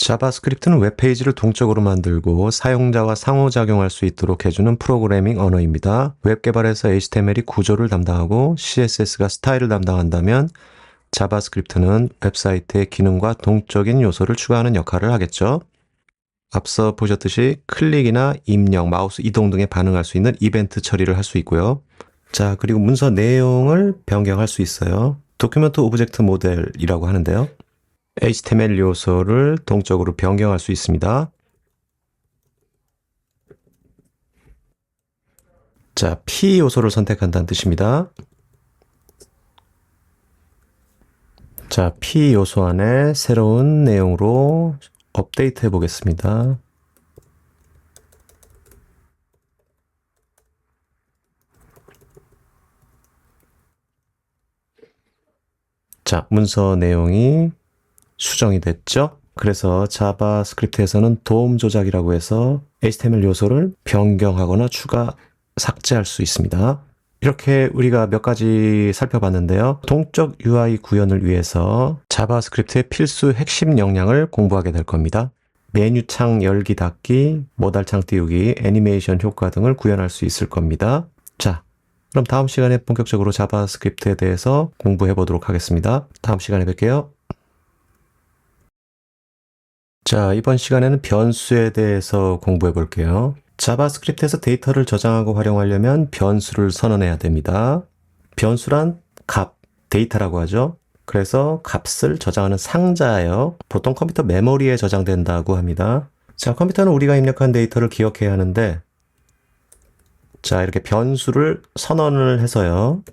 자바스크립트는 웹페이지를 동적으로 만들고 사용자와 상호작용할 수 있도록 해주는 프로그래밍 언어입니다. 웹 개발에서 HTML이 구조를 담당하고 CSS가 스타일을 담당한다면 자바스크립트는 웹사이트의 기능과 동적인 요소를 추가하는 역할을 하겠죠. 앞서 보셨듯이 클릭이나 입력, 마우스 이동 등에 반응할 수 있는 이벤트 처리를 할 수 있고요. 자, 그리고 문서 내용을 변경할 수 있어요. 도큐멘트 오브젝트 모델이라고 하는데요. HTML 요소를 동적으로 변경할 수 있습니다. 자, P 요소를 선택한다는 뜻입니다. 자, P 요소 안에 새로운 내용으로 업데이트 해 보겠습니다. 자, 문서 내용이 수정이 됐죠? 그래서 자바스크립트에서는 도움 조작이라고 해서 HTML 요소를 변경하거나 추가, 삭제할 수 있습니다. 이렇게 우리가 몇 가지 살펴봤는데요. 동적 UI 구현을 위해서 자바스크립트의 필수 핵심 역량을 공부하게 될 겁니다. 메뉴창 열기 닫기, 모달창 띄우기, 애니메이션 효과 등을 구현할 수 있을 겁니다. 자, 그럼 다음 시간에 본격적으로 자바스크립트에 대해서 공부해 보도록 하겠습니다. 다음 시간에 뵐게요. 자, 이번 시간에는 변수에 대해서 공부해 볼게요. 자바스크립트에서 데이터를 저장하고 활용하려면 변수를 선언해야 됩니다. 변수란 값, 데이터라고 하죠. 그래서 값을 저장하는 상자예요. 보통 컴퓨터 메모리에 저장된다고 합니다. 자, 컴퓨터는 우리가 입력한 데이터를 기억해야 하는데, 자, 이렇게 변수를 선언을 해서요.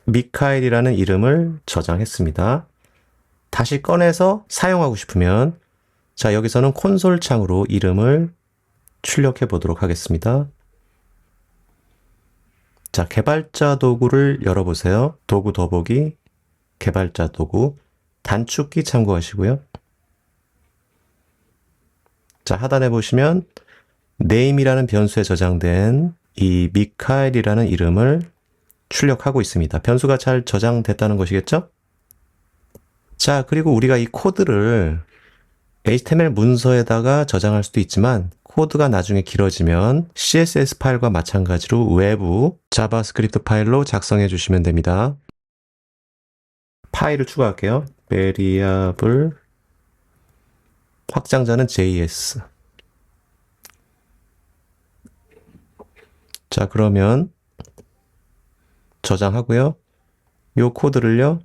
미카엘이라는 이름을 저장했습니다. 다시 꺼내서 사용하고 싶으면, 자, 여기서는 콘솔 창으로 이름을 출력해 보도록 하겠습니다. 자, 개발자 도구를 열어보세요. 도구 더보기, 개발자 도구, 단축키 참고하시고요. 자, 하단에 보시면 name이라는 변수에 저장된 이 미카엘이라는 이름을 출력하고 있습니다. 변수가 잘 저장됐다는 것이겠죠? 자, 그리고 우리가 이 코드를 HTML 문서에다가 저장할 수도 있지만 코드가 나중에 길어지면 CSS 파일과 마찬가지로 외부 자바스크립트 파일로 작성해 주시면 됩니다. 파일을 추가할게요. variable 확장자는 JS. 자, 그러면 저장하고요. 이 코드를요.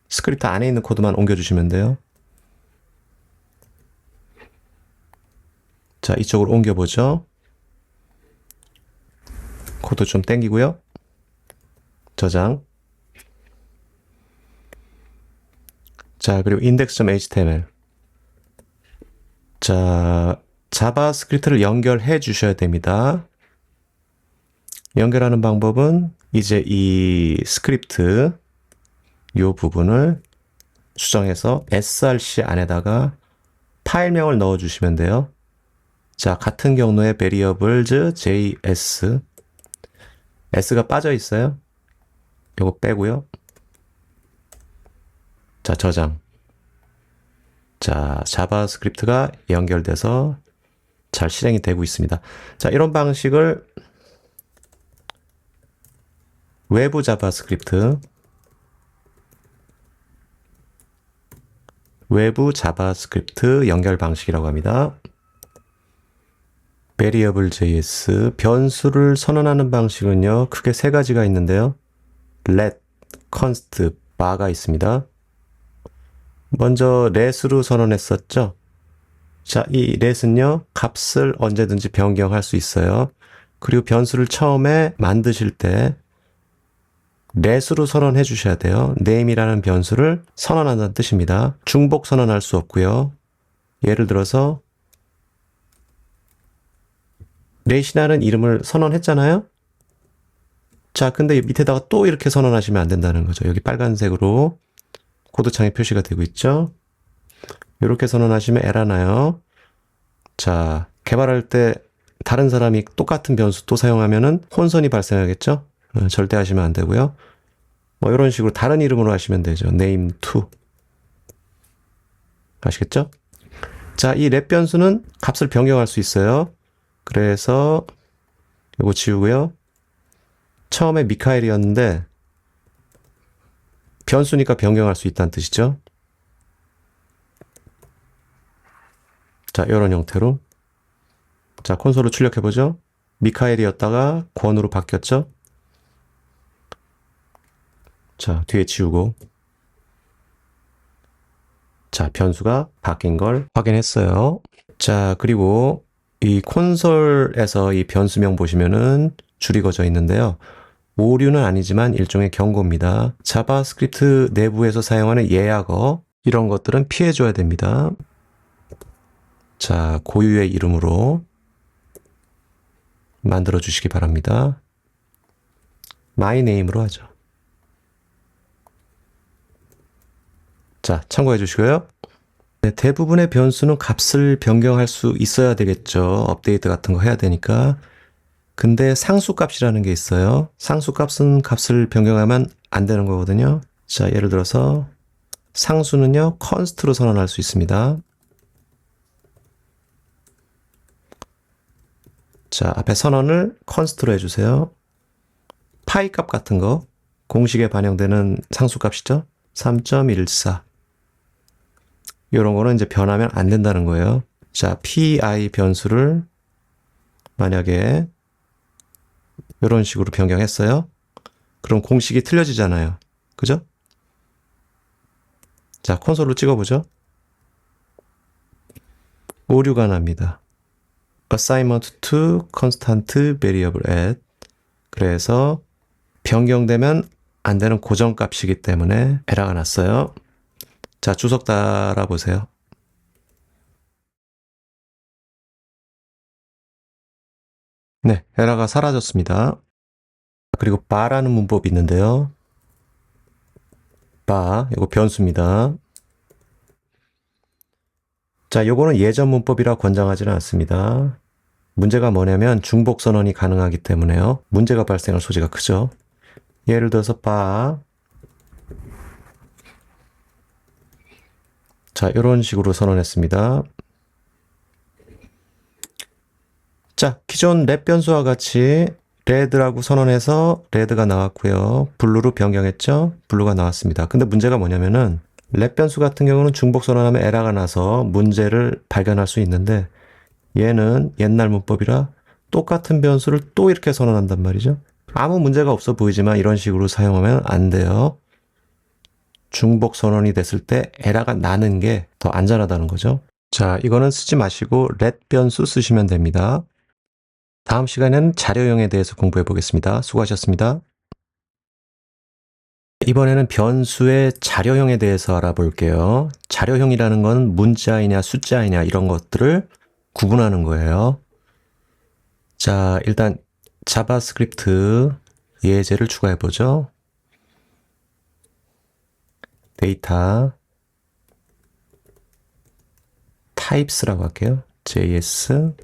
스크립트 안에 있는 코드만 옮겨주시면 돼요. 자, 이쪽으로 옮겨보죠. 코드 좀 땡기고요. 저장. 자, 그리고 index.html. 자, 자바스크립트를 연결해 주셔야 됩니다. 연결하는 방법은 이제 이 스크립트 이 부분을 수정해서 src 안에다가 파일명을 넣어 주시면 돼요. 자, 같은 경로에 variables js s가 빠져 있어요. 요거 빼고요. 자, 저장. 자, 자바스크립트가 연결돼서 잘 실행이 되고 있습니다. 자, 이런 방식을 외부 자바스크립트, 외부 자바스크립트 연결 방식이라고 합니다. variable js, 변수를 선언하는 방식은요, 크게 세 가지가 있는데요. let, const, bar가 있습니다. 먼저 let으로 선언했었죠. 자, 이 let은요, 값을 언제든지 변경할 수 있어요. 그리고 변수를 처음에 만드실 때 let으로 선언해 주셔야 돼요. name이라는 변수를 선언한다는 뜻입니다. 중복 선언할 수 없고요. 예를 들어서 let이라는 이름을 선언했잖아요. 자, 근데 밑에다가 또 이렇게 선언하시면 안 된다는 거죠. 여기 빨간색으로 코드창에 표시가 되고 있죠. 이렇게 선언하시면 에러 나요. 자, 개발할 때 다른 사람이 똑같은 변수 또 사용하면은 혼선이 발생하겠죠. 절대 하시면 안 되고요. 뭐 이런 식으로 다른 이름으로 하시면 되죠. name to. 아시겠죠? 자, 이 렛 변수는 값을 변경할 수 있어요. 그래서 이거 지우고요. 처음에 미카엘이었는데 변수니까 변경할 수 있다는 뜻이죠. 자, 이런 형태로. 자, 콘솔로 출력해보죠. 미카엘이었다가 권으로 바뀌었죠. 자, 뒤에 지우고. 자, 변수가 바뀐 걸 확인했어요. 자, 그리고 이 콘솔에서 이 변수명 보시면은 줄이 거져 있는데요. 오류는 아니지만 일종의 경고입니다. 자바스크립트 내부에서 사용하는 예약어, 이런 것들은 피해줘야 됩니다. 자, 고유의 이름으로 만들어 주시기 바랍니다. my name으로 하죠. 자, 참고해 주시고요. 네, 대부분의 변수는 값을 변경할 수 있어야 되겠죠. 업데이트 같은 거 해야 되니까. 근데 상수값이라는 게 있어요. 상수값은 값을 변경하면 안 되는 거거든요. 자, 예를 들어서 상수는요, const로 선언할 수 있습니다. 자, 앞에 선언을 const로 해주세요. 파이 값 같은 거, 공식에 반영되는 상수값이죠. 3.14. 이런 거는 이제 변하면 안 된다는 거예요. 자, pi 변수를 만약에 이런 식으로 변경했어요. 그럼 공식이 틀려지잖아요. 그죠? 자, 콘솔로 찍어보죠. 오류가 납니다. assignment to constant variable at. 그래서 변경되면 안 되는 고정값이기 때문에 에러가 났어요. 자, 주석 달아보세요. 네, 에러가 사라졌습니다. 그리고 바라는 문법이 있는데요. 바, 이거 변수입니다. 자, 요거는 예전 문법이라 권장하지는 않습니다. 문제가 뭐냐면 중복 선언이 가능하기 때문에요. 문제가 발생할 소지가 크죠. 예를 들어서 바. 자, 이런 식으로 선언했습니다. 자, 기존 렛 변수와 같이 레드라고 선언해서 레드가 나왔고요. 블루로 변경했죠? 블루가 나왔습니다. 근데 문제가 뭐냐면은 렛 변수 같은 경우는 중복 선언하면 에러가 나서 문제를 발견할 수 있는데 얘는 옛날 문법이라 똑같은 변수를 또 이렇게 선언한단 말이죠. 아무 문제가 없어 보이지만 이런 식으로 사용하면 안 돼요. 중복 선언이 됐을 때 에러가 나는 게 더 안전하다는 거죠. 자, 이거는 쓰지 마시고 렛 변수 쓰시면 됩니다. 다음 시간에는 자료형에 대해서 공부해 보겠습니다. 수고하셨습니다. 이번에는 변수의 자료형에 대해서 알아볼게요. 자료형이라는 건 문자이냐 숫자이냐 이런 것들을 구분하는 거예요. 자, 일단 자바스크립트 예제를 추가해 보죠. 데이터 types라고 할게요. JS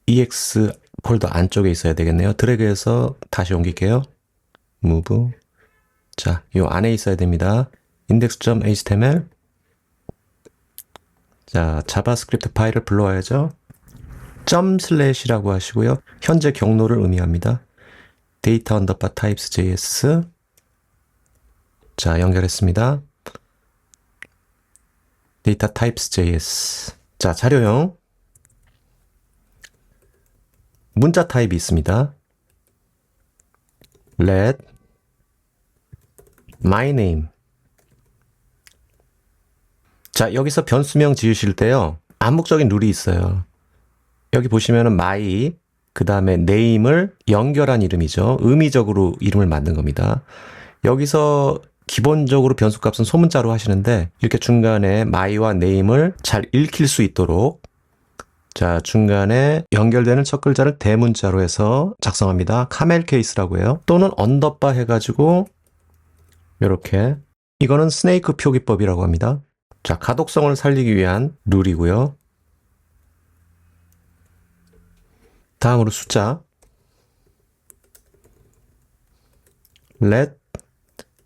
EX 폴더 안쪽에 있어야 되겠네요. 드래그해서 다시 옮길게요. move. 자, 이 안에 있어야 됩니다. index.html. 자, 자바스크립트 파일을 불러와야죠. 점/이라고 하시고요. 현재 경로를 의미합니다. 데이터 언더바 타입스 JS. 자, 연결했습니다. 데이터 타입스 JS. 자, 자료형. 문자 타입이 있습니다. let my name. 자, 여기서 변수명 지으실 때요. 암묵적인 룰이 있어요. 여기 보시면은 my 그 다음에 name을 연결한 이름이죠. 의미적으로 이름을 만든 겁니다. 여기서 기본적으로 변수값은 소문자로 하시는데 이렇게 중간에 my와 name을 잘 읽힐 수 있도록 자, 중간에 연결되는 첫 글자를 대문자로 해서 작성합니다. 카멜 케이스라고 해요. 또는 언더바 해가지고 이렇게 이거는 스네이크 표기법이라고 합니다. 자, 가독성을 살리기 위한 룰이고요. 다음으로 숫자. let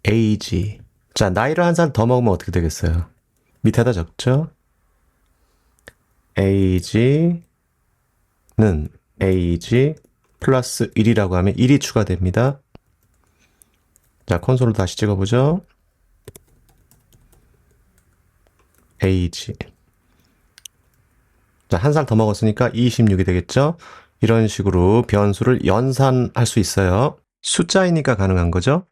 age. 자, 나이를 한 살 더 먹으면 어떻게 되겠어요? 밑에다 적죠? age는 age 플러스 1이라고 하면 1이 추가됩니다. 자, 콘솔을 다시 찍어보죠. age. 자, 한 살 더 먹었으니까 26이 되겠죠? 이런 식으로 변수를 연산할 수 있어요. 숫자이니까 가능한 거죠?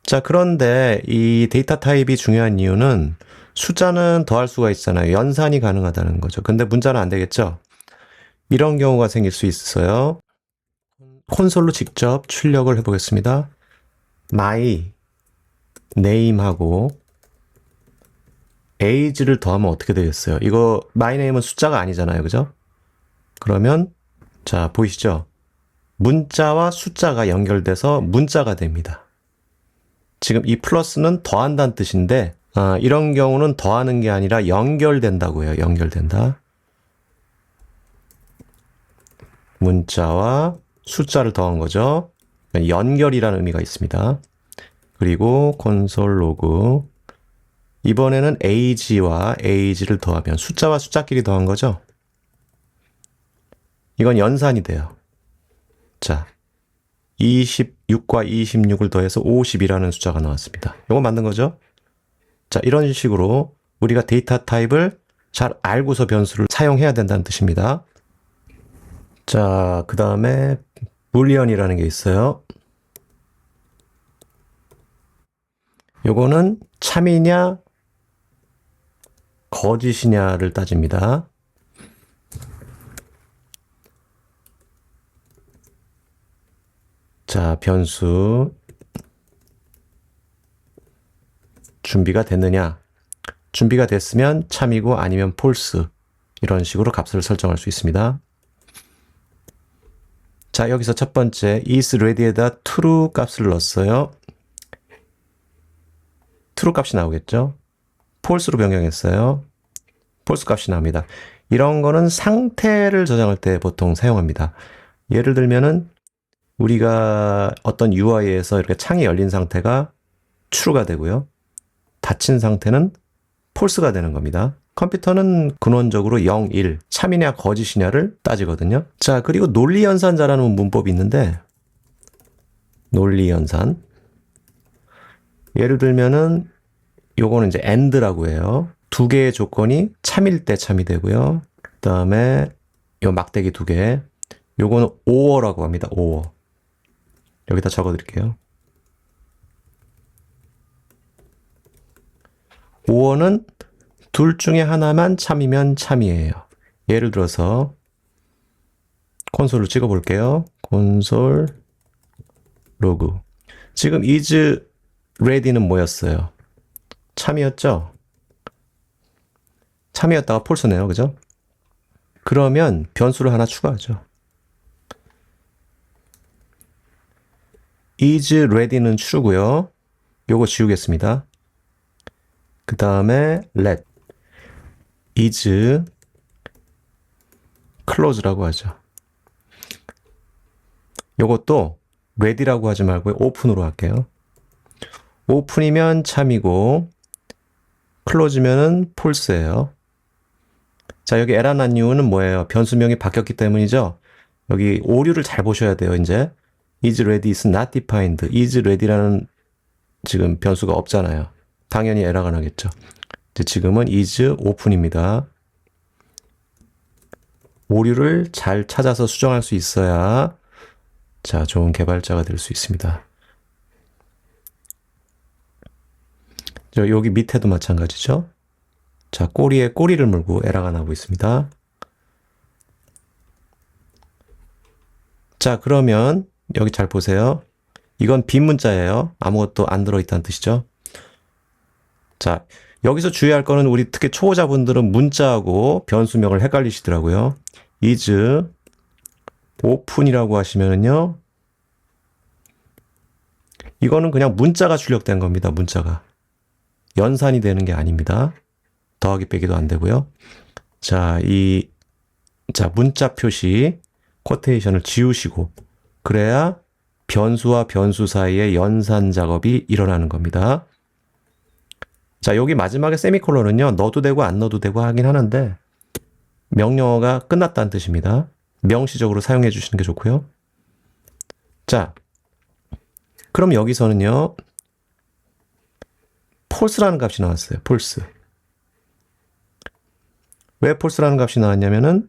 자, 그런데 이 데이터 타입이 중요한 이유는 숫자는 더할 수가 있잖아요. 연산이 가능하다는 거죠. 근데 문자는 안 되겠죠? 이런 경우가 생길 수 있어요. 콘솔로 직접 출력을 해보겠습니다. my name하고 age를 더하면 어떻게 되겠어요? 이거 my name은 숫자가 아니잖아요. 그죠? 그러면 자, 보이시죠? 문자와 숫자가 연결돼서 문자가 됩니다. 지금 이 플러스는 더한다는 뜻인데 이런 경우는 더하는 게 아니라 연결된다고 해요. 연결된다. 문자와 숫자를 더한 거죠. 연결이라는 의미가 있습니다. 그리고 콘솔 로그. 이번에는 age와 age를 더하면 숫자와 숫자끼리 더한 거죠. 이건 연산이 돼요. 자, 26과 26을 더해서 50이라는 숫자가 나왔습니다. 이거 만든 거죠? 자, 이런 식으로 우리가 데이터 타입을 잘 알고서 변수를 사용해야 된다는 뜻입니다. 자, 그 다음에 불리언이라는 게 있어요. 요거는 참이냐 거짓이냐를 따집니다. 자, 변수 준비가 됐느냐? 준비가 됐으면 참이고 아니면 false 이런 식으로 값을 설정할 수 있습니다. 자, 여기서 첫 번째 is ready에다 true 값을 넣었어요. true 값이 나오겠죠? false로 변경했어요. false 값이 나옵니다. 이런 거는 상태를 저장할 때 보통 사용합니다. 예를 들면은 우리가 어떤 UI에서 이렇게 창이 열린 상태가 true가 되고요. 닫힌 상태는 false가 되는 겁니다. 컴퓨터는 근원적으로 0, 1, 참이냐 거짓이냐를 따지거든요. 자, 그리고 논리연산자라는 문법이 있는데 논리연산. 예를 들면은 요거는 이제 AND라고 해요. 두 개의 조건이 참일 때 참이 되고요. 그 다음에 요 막대기 두 개. 요거는 OR라고 합니다. OR. 여기다 적어 드릴게요. OR는 둘 중에 하나만 참이면 참이에요. 예를 들어서 콘솔을 찍어 볼게요. 콘솔 로그. 지금 is ready는 뭐였어요? 참이었죠? 참이었다가 false네요. 그죠? 그러면 변수를 하나 추가하죠. is ready는 true고요. 요거 지우겠습니다. 그 다음에 let is close라고 하죠. 요것도 ready라고 하지 말고 open으로 할게요. open이면 참이고 close면은 false예요. 자, 여기 에러 난 이유는 뭐예요? 변수명이 바뀌었기 때문이죠. 여기 오류를 잘 보셔야 돼요. 이제 is ready is not defined. is ready라는 지금 변수가 없잖아요. 당연히 에러가 나겠죠. 지금은 is open입니다. 오류를 잘 찾아서 수정할 수 있어야 자, 좋은 개발자가 될 수 있습니다. 여기 밑에도 마찬가지죠. 자, 꼬리에 꼬리를 물고 에러가 나고 있습니다. 자, 그러면 여기 잘 보세요. 이건 빈 문자예요. 아무것도 안 들어있다는 뜻이죠. 자, 여기서 주의할 거는 우리 특히 초보자분들은 문자하고 변수명을 헷갈리시더라고요. is open이라고 하시면은요. 이거는 그냥 문자가 출력된 겁니다. 문자가. 연산이 되는 게 아닙니다. 더하기 빼기도 안 되고요. 자, 문자 표시 쿼테이션을 지우시고 그래야 변수와 변수 사이의 연산 작업이 일어나는 겁니다. 자, 여기 마지막에 세미콜론은요. 넣어도 되고 안 넣어도 되고 하긴 하는데 명령어가 끝났다는 뜻입니다. 명시적으로 사용해 주시는 게 좋고요. 자, 그럼 여기서는요. false라는 값이 나왔어요. false. 왜 false라는 값이 나왔냐면은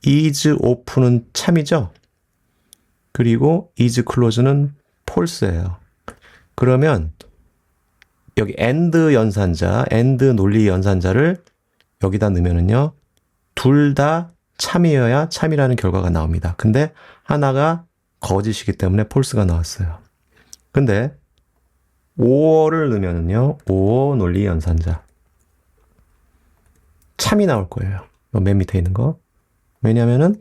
is open은 참이죠. 그리고 is close는 false예요. 그러면 여기 and 연산자, and 논리 연산자를 여기다 넣으면은요. 둘 다 참이어야 참이라는 결과가 나옵니다. 근데 하나가 거짓이기 때문에 false가 나왔어요. 근데 or를 넣으면은요. or 논리 연산자. 참이 나올 거예요. 맨 밑에 있는 거. 왜냐면은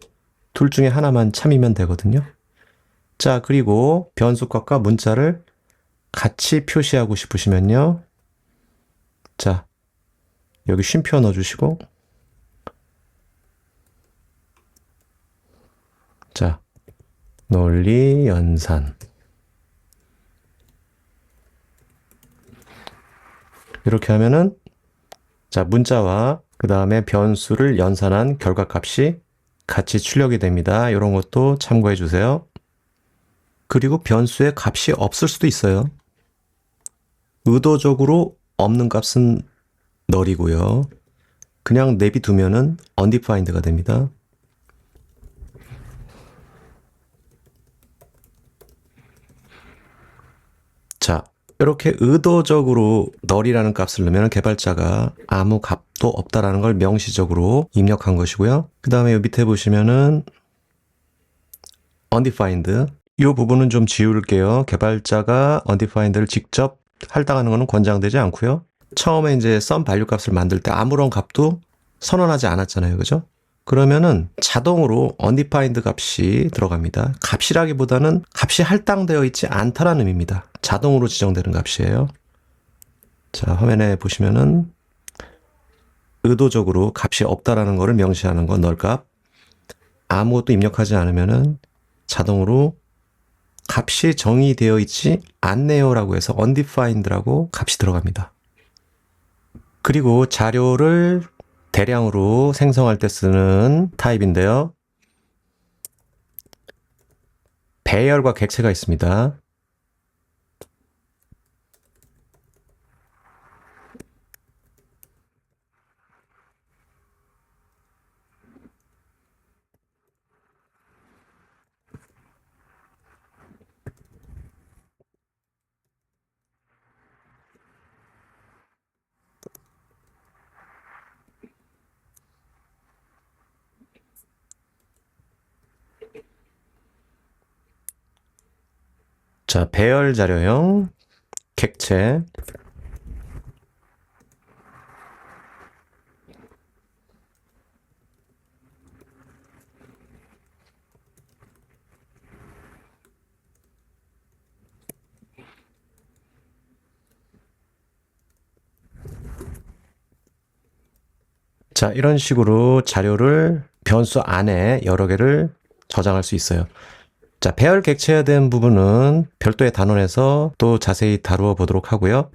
둘 중에 하나만 참이면 되거든요. 자, 그리고 변수값과 문자를 같이 표시하고 싶으시면요. 자, 여기 쉼표 넣어주시고 자, 논리 연산 이렇게 하면은 자, 문자와 그 다음에 변수를 연산한 결과값이 같이 출력이 됩니다. 이런 것도 참고해 주세요. 그리고 변수의 값이 없을 수도 있어요. 의도적으로 없는 값은 널이고요. 그냥 내비두면은 undefined가 됩니다. 자, 이렇게 의도적으로 널이라는 값을 넣으면 개발자가 아무 값도 없다라는 걸 명시적으로 입력한 것이고요. 그 다음에 밑에 보시면은 undefined 이 부분은 좀 지울게요. 개발자가 undefined를 직접 할당하는 것은 권장되지 않고요. 처음에 이제 sum value 값을 만들 때 아무런 값도 선언하지 않았잖아요. 그죠? 그러면은 자동으로 undefined 값이 들어갑니다. 값이라기보다는 값이 할당되어 있지 않다라는 의미입니다. 자동으로 지정되는 값이에요. 자, 화면에 보시면은 의도적으로 값이 없다라는 것을 명시하는 건 null 값. 아무것도 입력하지 않으면은 자동으로 값이 정의되어 있지 않네요라고 해서 undefined라고 값이 들어갑니다. 그리고 자료를 대량으로 생성할 때 쓰는 타입인데요. 배열과 객체가 있습니다. 자, 배열 자료형, 객체. 자, 이런 식으로 자료를 변수 안에 여러 개를 저장할 수 있어요. 자, 배열 객체에 대한 부분은 별도의 단원에서 또 자세히 다루어 보도록 하고요.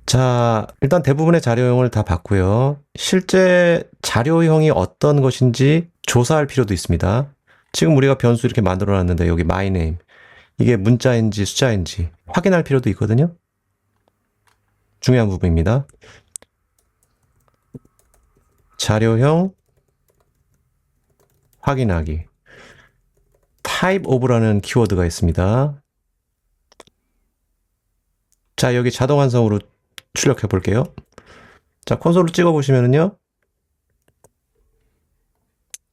자, 일단 대부분의 자료형을 다 봤고요. 실제 자료형이 어떤 것인지 조사할 필요도 있습니다. 지금 우리가 변수 이렇게 만들어 놨는데 여기 my name 이게 문자인지 숫자인지 확인할 필요도 있거든요. 중요한 부분입니다. 자료형 확인하기. type of라는 키워드가 있습니다. 자, 여기 자동 완성으로 출력해 볼게요. 자, 콘솔로 찍어 보시면은요.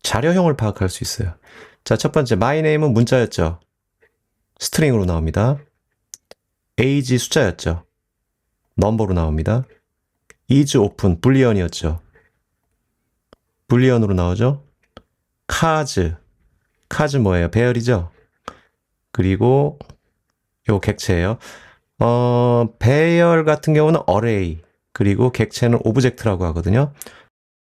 자료형을 파악할 수 있어요. 자, 첫 번째 my name은 문자였죠. 스트링으로 나옵니다. age 숫자였죠. 넘버로 나옵니다. is open 불리언이었죠. 불리언으로 나오죠. cars 뭐예요? 배열이죠. 그리고 요 객체예요. 배열 같은 경우는 array 그리고 객체는 object라고 하거든요.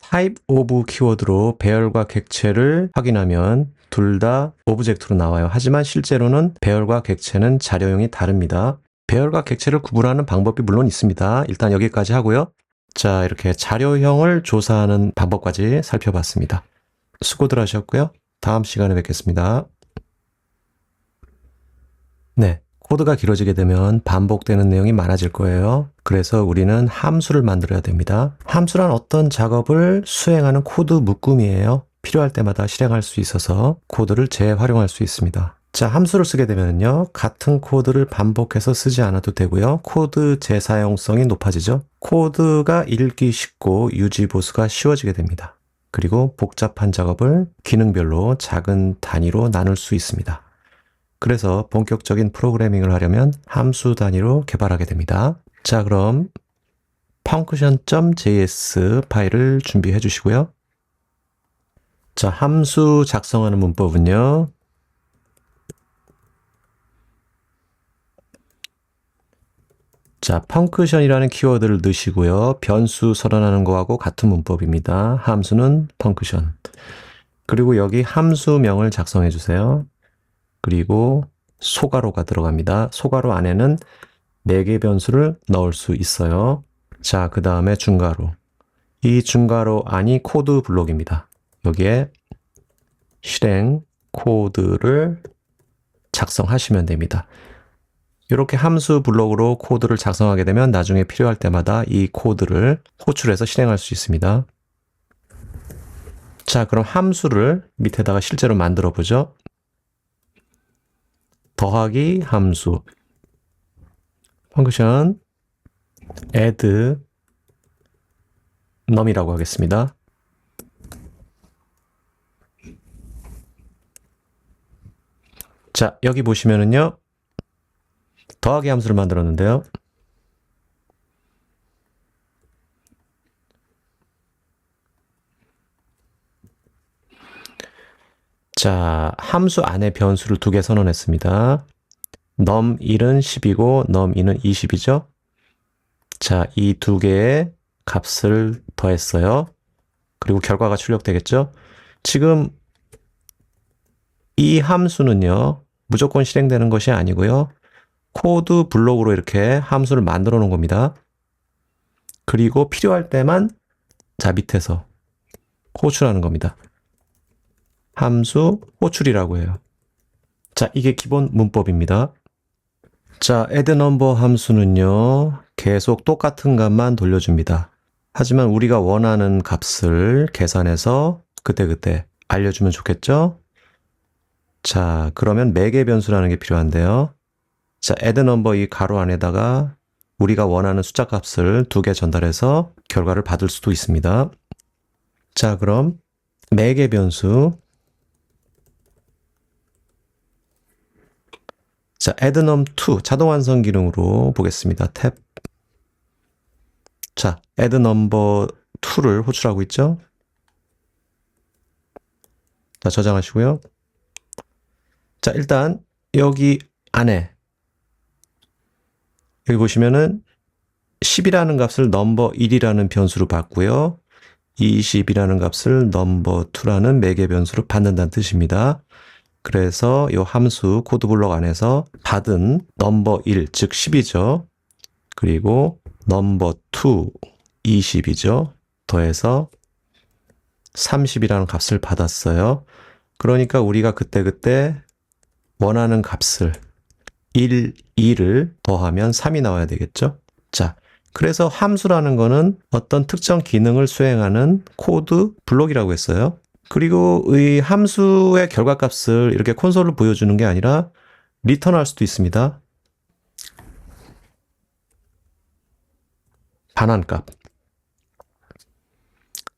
type of 키워드로 배열과 객체를 확인하면 둘 다 오브젝트로 나와요. 하지만 실제로는 배열과 객체는 자료형이 다릅니다. 배열과 객체를 구분하는 방법이 물론 있습니다. 일단 여기까지 하고요. 자, 이렇게 자료형을 조사하는 방법까지 살펴봤습니다. 수고들 하셨고요. 다음 시간에 뵙겠습니다. 네, 코드가 길어지게 되면 반복되는 내용이 많아질 거예요. 그래서 우리는 함수를 만들어야 됩니다. 함수란 어떤 작업을 수행하는 코드 묶음이에요. 필요할 때마다 실행할 수 있어서 코드를 재활용할 수 있습니다. 자, 함수를 쓰게 되면요, 같은 코드를 반복해서 쓰지 않아도 되고요. 코드 재사용성이 높아지죠. 코드가 읽기 쉽고 유지 보수가 쉬워지게 됩니다. 그리고 복잡한 작업을 기능별로 작은 단위로 나눌 수 있습니다. 그래서 본격적인 프로그래밍을 하려면 함수 단위로 개발하게 됩니다. 자, 그럼 function.js 파일을 준비해 주시고요. 자, 함수 작성하는 문법은요, 자, function이라는 키워드를 넣으시고요. 변수 선언하는 거하고 같은 문법입니다. 함수는 function. 그리고 여기 함수명을 작성해 주세요. 그리고 소괄호가 들어갑니다. 소괄호 안에는 4개 변수를 넣을 수 있어요. 자, 그 다음에 중괄호. 이 중괄호 안이 코드 블록입니다. 여기에 실행 코드를 작성하시면 됩니다. 이렇게 함수 블록으로 코드를 작성하게 되면 나중에 필요할 때마다 이 코드를 호출해서 실행할 수 있습니다. 자, 그럼 함수를 밑에다가 실제로 만들어 보죠. 더하기 함수 function add num이라고 하겠습니다. 자, 여기 보시면은요, 더하기 함수를 만들었는데요. 자, 함수 안에 변수를 2개 선언했습니다. num1은 10이고 num2는 20이죠. 자, 이 2개의 값을 더했어요. 그리고 결과가 출력되겠죠. 지금 이 함수는요, 무조건 실행되는 것이 아니고요. 코드 블록으로 이렇게 함수를 만들어 놓은 겁니다. 그리고 필요할 때만 자, 밑에서 호출하는 겁니다. 함수 호출이라고 해요. 자, 이게 기본 문법입니다. 자, add number 함수는요, 계속 똑같은 값만 돌려줍니다. 하지만 우리가 원하는 값을 계산해서 그때그때 알려주면 좋겠죠? 자, 그러면 매개 변수라는 게 필요한데요. 자, add number 이 가로 안에다가 우리가 원하는 숫자 값을 2개 전달해서 결과를 받을 수도 있습니다. 자, 그럼 매개 변수 자, add num2 자동 완성 기능으로 보겠습니다. 탭. 자, add number 2를 호출하고 있죠? 자, 저장하시고요. 자, 일단 여기 안에 여기 보시면은 10이라는 값을 number1이라는 변수로 받고요. 20이라는 값을 number2라는 매개 변수로 받는다는 뜻입니다. 그래서 이 함수 코드 블록 안에서 받은 number1, 즉 10이죠. 그리고 number2, 20이죠. 더해서 30이라는 값을 받았어요. 그러니까 우리가 그때그때 원하는 값을 1, 2를 더하면 3이 나와야 되겠죠. 자, 그래서 함수라는 거는 어떤 특정 기능을 수행하는 코드 블록이라고 했어요. 그리고 이 함수의 결과값을 이렇게 콘솔로 보여주는 게 아니라 리턴할 수도 있습니다. 반환값.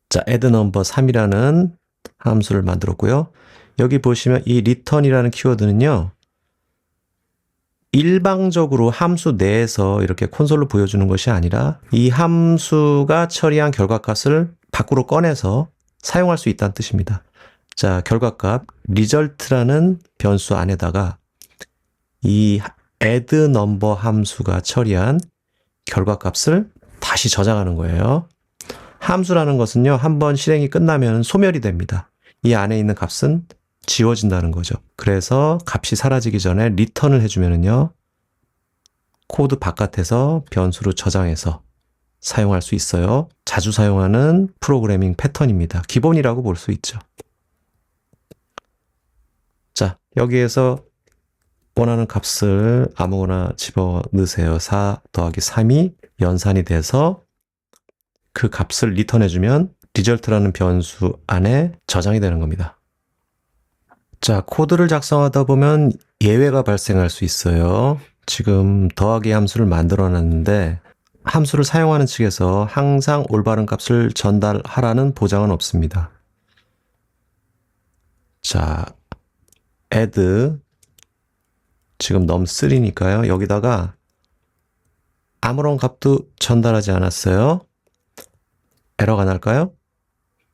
자, add number 3이라는 함수를 만들었고요. 여기 보시면 이 return이라는 키워드는요, 일방적으로 함수 내에서 이렇게 콘솔로 보여주는 것이 아니라 이 함수가 처리한 결과값을 밖으로 꺼내서 사용할 수 있다는 뜻입니다. 자, 결과값 result라는 변수 안에다가 이 add number 함수가 처리한 결과값을 다시 저장하는 거예요. 함수라는 것은요, 한번 실행이 끝나면 소멸이 됩니다. 이 안에 있는 값은 지워진다는 거죠. 그래서 값이 사라지기 전에 리턴을 해주면은요, 코드 바깥에서 변수로 저장해서 사용할 수 있어요. 자주 사용하는 프로그래밍 패턴입니다. 기본이라고 볼 수 있죠. 자, 여기에서 원하는 값을 아무거나 집어넣으세요. 4 더하기 3이 연산이 돼서 그 값을 리턴해주면 result라는 변수 안에 저장이 되는 겁니다. 자, 코드를 작성하다 보면 예외가 발생할 수 있어요. 지금 더하기 함수를 만들어 놨는데 함수를 사용하는 측에서 항상 올바른 값을 전달하라는 보장은 없습니다. 자, add 지금 num3니까요. 여기다가 아무런 값도 전달하지 않았어요. 에러가 날까요?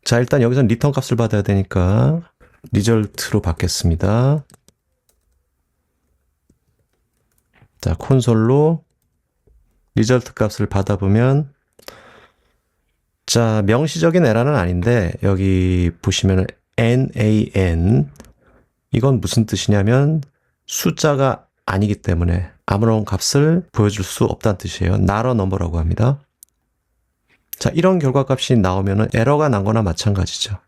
자, 일단 여기서는 리턴 값을 받아야 되니까 result로 받겠습니다. 자, 콘솔로 result 값을 받아보면, 자, 명시적인 에러는 아닌데 여기 보시면 NaN, 이건 무슨 뜻이냐면 숫자가 아니기 때문에 아무런 값을 보여줄 수 없다는 뜻이에요. not a number라고 합니다. 자, 이런 결과값이 나오면 에러가 난 거나 마찬가지죠.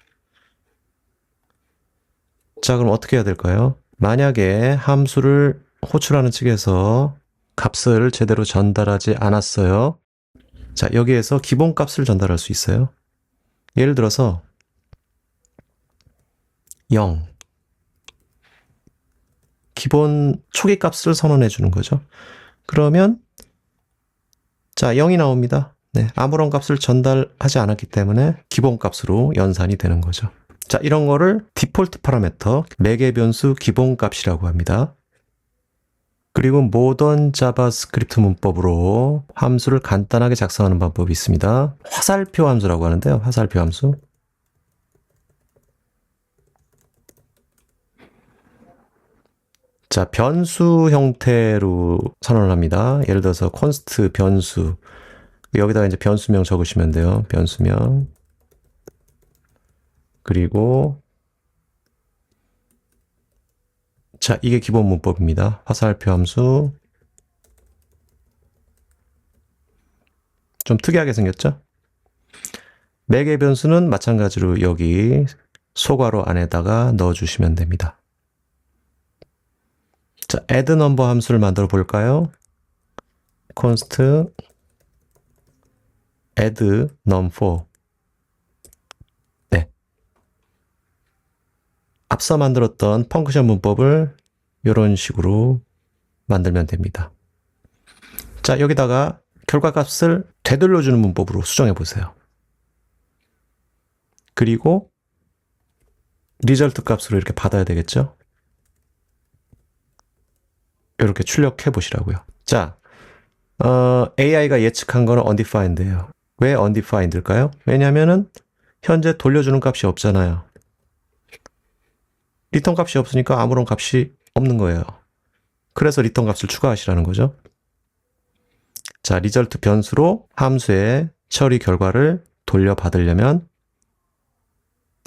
자, 그럼 어떻게 해야 될까요? 만약에 함수를 호출하는 측에서 값을 제대로 전달하지 않았어요. 자, 여기에서 기본값을 전달할 수 있어요. 예를 들어서 0, 기본 초기 값을 선언해 주는 거죠. 그러면 자, 0이 나옵니다. 네, 아무런 값을 전달하지 않았기 때문에 기본 값으로 연산이 되는 거죠. 자, 이런 거를 디폴트 파라미터, 매개 변수 기본 값이라고 합니다. 그리고 모던 자바스크립트 문법으로 함수를 간단하게 작성하는 방법이 있습니다. 화살표 함수라고 하는데요. 화살표 함수. 자, 변수 형태로 선언을 합니다. 예를 들어서 const 변수. 여기다가 이제 변수명 적으시면 돼요. 변수명. 그리고 자, 이게 기본 문법입니다. 화살표 함수. 좀 특이하게 생겼죠? 매개 변수는 마찬가지로 여기 소괄호 안에다가 넣어주시면 됩니다. 자, add number 함수를 만들어 볼까요? const add num4. 네. 앞서 만들었던 펑크션 문법을 이런 식으로 만들면 됩니다. 자, 여기다가 결과값을 되돌려주는 문법으로 수정해 보세요. 그리고 result 값으로 이렇게 받아야 되겠죠? 이렇게 출력해 보시라고요. 자, AI가 예측한 거는 undefined예요. 왜 undefined일까요? 왜냐면은 현재 돌려주는 값이 없잖아요. 리턴 값이 없으니까 아무런 값이 없는 거예요. 그래서 리턴 값을 추가하시라는 거죠. 자, result 변수로 함수의 처리 결과를 돌려받으려면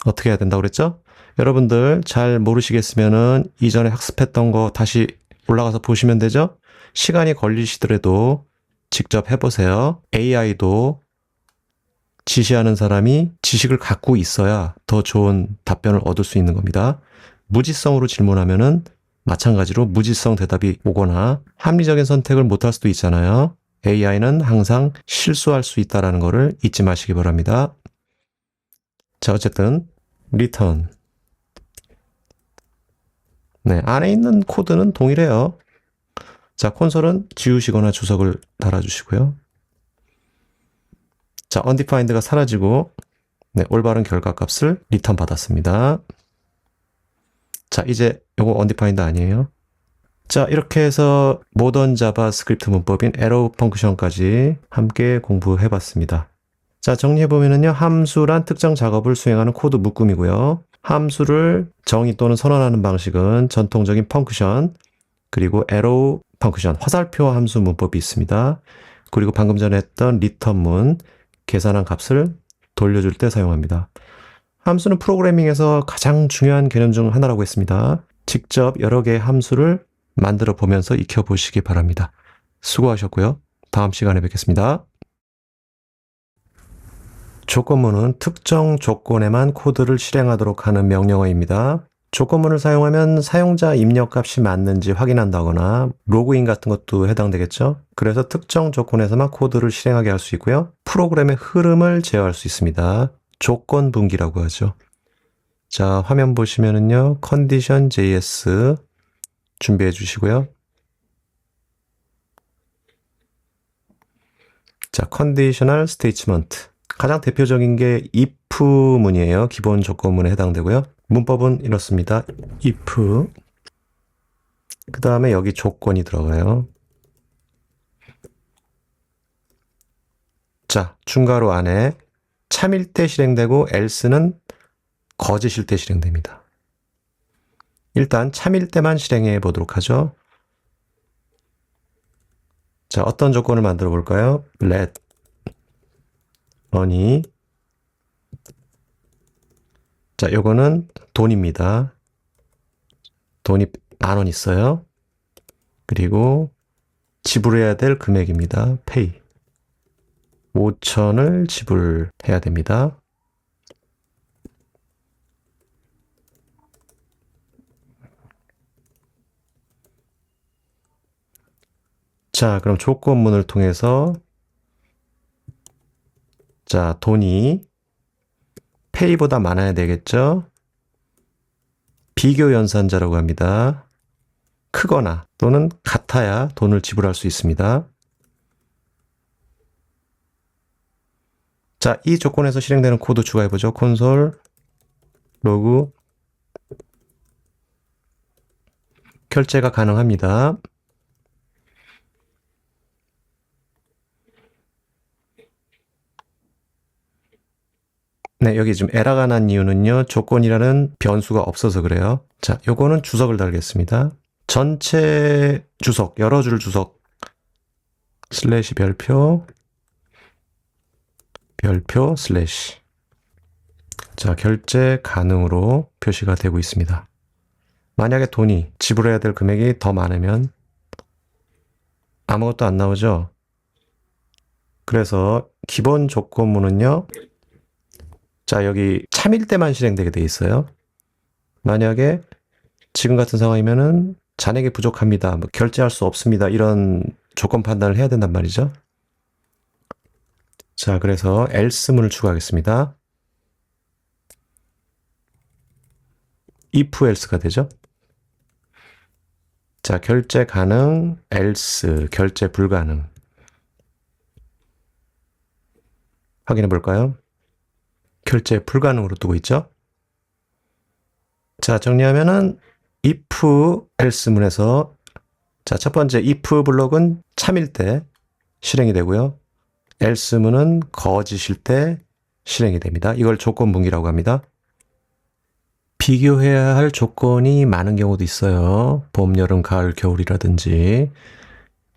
어떻게 해야 된다고 그랬죠? 여러분들 잘 모르시겠으면은 이전에 학습했던 거 다시 올라가서 보시면 되죠? 시간이 걸리시더라도 직접 해보세요. AI도 지시하는 사람이 지식을 갖고 있어야 더 좋은 답변을 얻을 수 있는 겁니다. 무지성으로 질문하면은 마찬가지로 무지성 대답이 오거나 합리적인 선택을 못할 수도 있잖아요. AI는 항상 실수할 수 있다는 것을 잊지 마시기 바랍니다. 자, 어쨌든 return. 네, 안에 있는 코드는 동일해요. 자, 콘솔은 지우시거나 주석을 달아주시고요. 자, undefined가 사라지고 네, 올바른 결과값을 리턴 받았습니다. 자, 이제 요거 undefined 아니에요. 자, 이렇게 해서 모던 자바스크립트 문법인 arrow 펑크션까지 함께 공부해 봤습니다. 자, 정리해 보면은요. 함수란 특정 작업을 수행하는 코드 묶음이고요. 함수를 정의 또는 선언하는 방식은 전통적인 펑크션, 그리고 arrow 펑크션, 화살표 함수 문법이 있습니다. 그리고 방금 전에 했던 리턴문, 계산한 값을 돌려줄 때 사용합니다. 함수는 프로그래밍에서 가장 중요한 개념 중 하나라고 했습니다. 직접 여러 개의 함수를 만들어 보면서 익혀보시기 바랍니다. 수고하셨고요. 다음 시간에 뵙겠습니다. 조건문은 특정 조건에만 코드를 실행하도록 하는 명령어입니다. 조건문을 사용하면 사용자 입력값이 맞는지 확인한다거나 로그인 같은 것도 해당되겠죠. 그래서 특정 조건에서만 코드를 실행하게 할 수 있고요. 프로그램의 흐름을 제어할 수 있습니다. 조건 분기라고 하죠. 자, 화면 보시면은요, condition.js 준비해 주시고요. 자, conditional statement. 가장 대표적인 게 if문이에요. 기본 조건문에 해당되고요. 문법은 이렇습니다. if. 그 다음에 여기 조건이 들어가요. 자, 중괄호 안에 참일 때 실행되고 else는 거짓일 때 실행됩니다. 일단 참일 때만 실행해 보도록 하죠. 자, 어떤 조건을 만들어 볼까요? let money. 자, 요거는 돈입니다. 돈이 10,000원 있어요. 그리고 지불해야 될 금액입니다. pay. 5,000을 지불해야 됩니다. 자, 그럼 조건문을 통해서 자, 돈이 pay보다 많아야 되겠죠? 비교 연산자라고 합니다. 크거나 또는 같아야 돈을 지불할 수 있습니다. 자, 이 조건에서 실행되는 코드 추가해보죠. 콘솔 로그 결제가 가능합니다. 네, 여기 지금 에러가 난 이유는요. 조건이라는 변수가 없어서 그래요. 자, 요거는 주석을 달겠습니다. 전체 주석, 여러 줄 주석 슬래시 별표 슬래시. 자, 결제 가능으로 표시가 되고 있습니다. 만약에 돈이 지불해야 될 금액이 더 많으면 아무것도 안 나오죠. 그래서 기본 조건문은요. 자, 여기 참일 때만 실행되게 돼 있어요. 만약에 지금 같은 상황이면은 잔액이 부족합니다. 뭐 결제할 수 없습니다. 이런 조건 판단을 해야 된단 말이죠. 자, 그래서 else문을 추가하겠습니다. if else가 되죠. 자, 결제 가능, else, 결제 불가능. 확인해 볼까요? 결제 불가능으로 뜨고 있죠. 자, 정리하면은 if else문에서 자, 첫 번째 if 블록은 참일 때 실행이 되고요. else문은 거짓일 때 실행이 됩니다. 이걸 조건 분기라고 합니다. 비교해야 할 조건이 많은 경우도 있어요. 봄, 여름, 가을, 겨울이라든지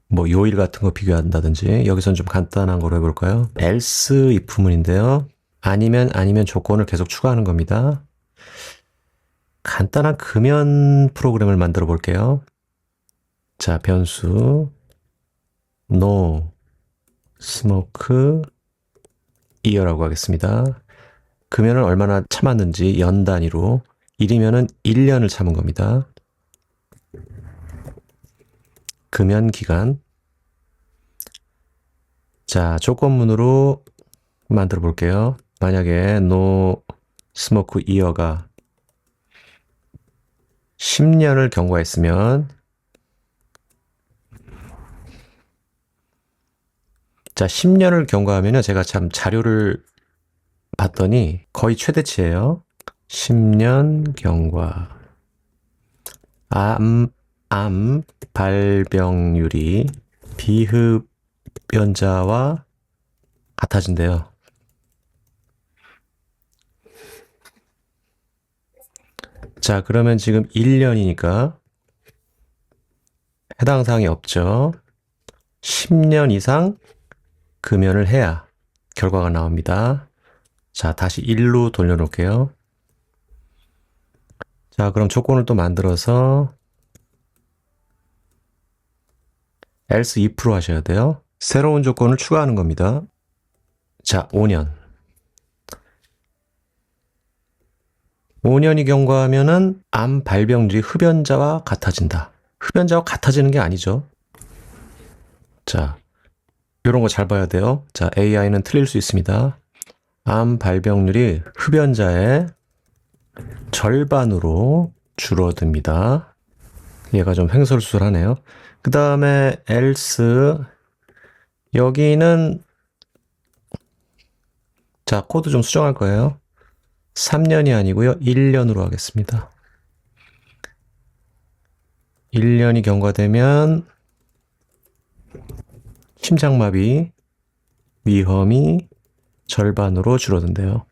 뭐 요일 같은 거 비교한다든지. 여기선 좀 간단한 거로 해볼까요? else if문인데요. 아니면 조건을 계속 추가하는 겁니다. 간단한 금연 프로그램을 만들어 볼게요. 자, 변수 no smoke year라고 하겠습니다. 금연을 얼마나 참았는지 연 단위로 1이면은 1년을 참은 겁니다. 금연 기간. 자, 조건문으로 만들어 볼게요. 만약에 no smoke year가 10년을 경과했으면 자, 10년을 경과하면요. 제가 참 자료를 봤더니 거의 최대치예요. 10년 경과. 암 발병률이 비흡연자와 같아진대요. 자, 그러면 지금 1년이니까 해당 사항이 없죠. 10년 이상 금연을 해야 결과가 나옵니다. 자, 다시 1로 돌려놓을게요. 자, 그럼 조건을 또 만들어서 else if로 하셔야 돼요. 새로운 조건을 추가하는 겁니다. 자, 5년. 5년이 경과하면은 암 발병률이 흡연자와 같아진다. 흡연자와 같아지는 게 아니죠. 자, 이런 거 잘 봐야 돼요. 자, AI는 틀릴 수 있습니다. 암 발병률이 흡연자의 절반으로 줄어듭니다. 얘가 좀 횡설수설하네요. 그 다음에 else 여기는 자, 코드 좀 수정할 거예요. 3년이 아니고요. 1년으로 하겠습니다. 1년이 경과되면 심장마비 위험이 절반으로 줄어든대요.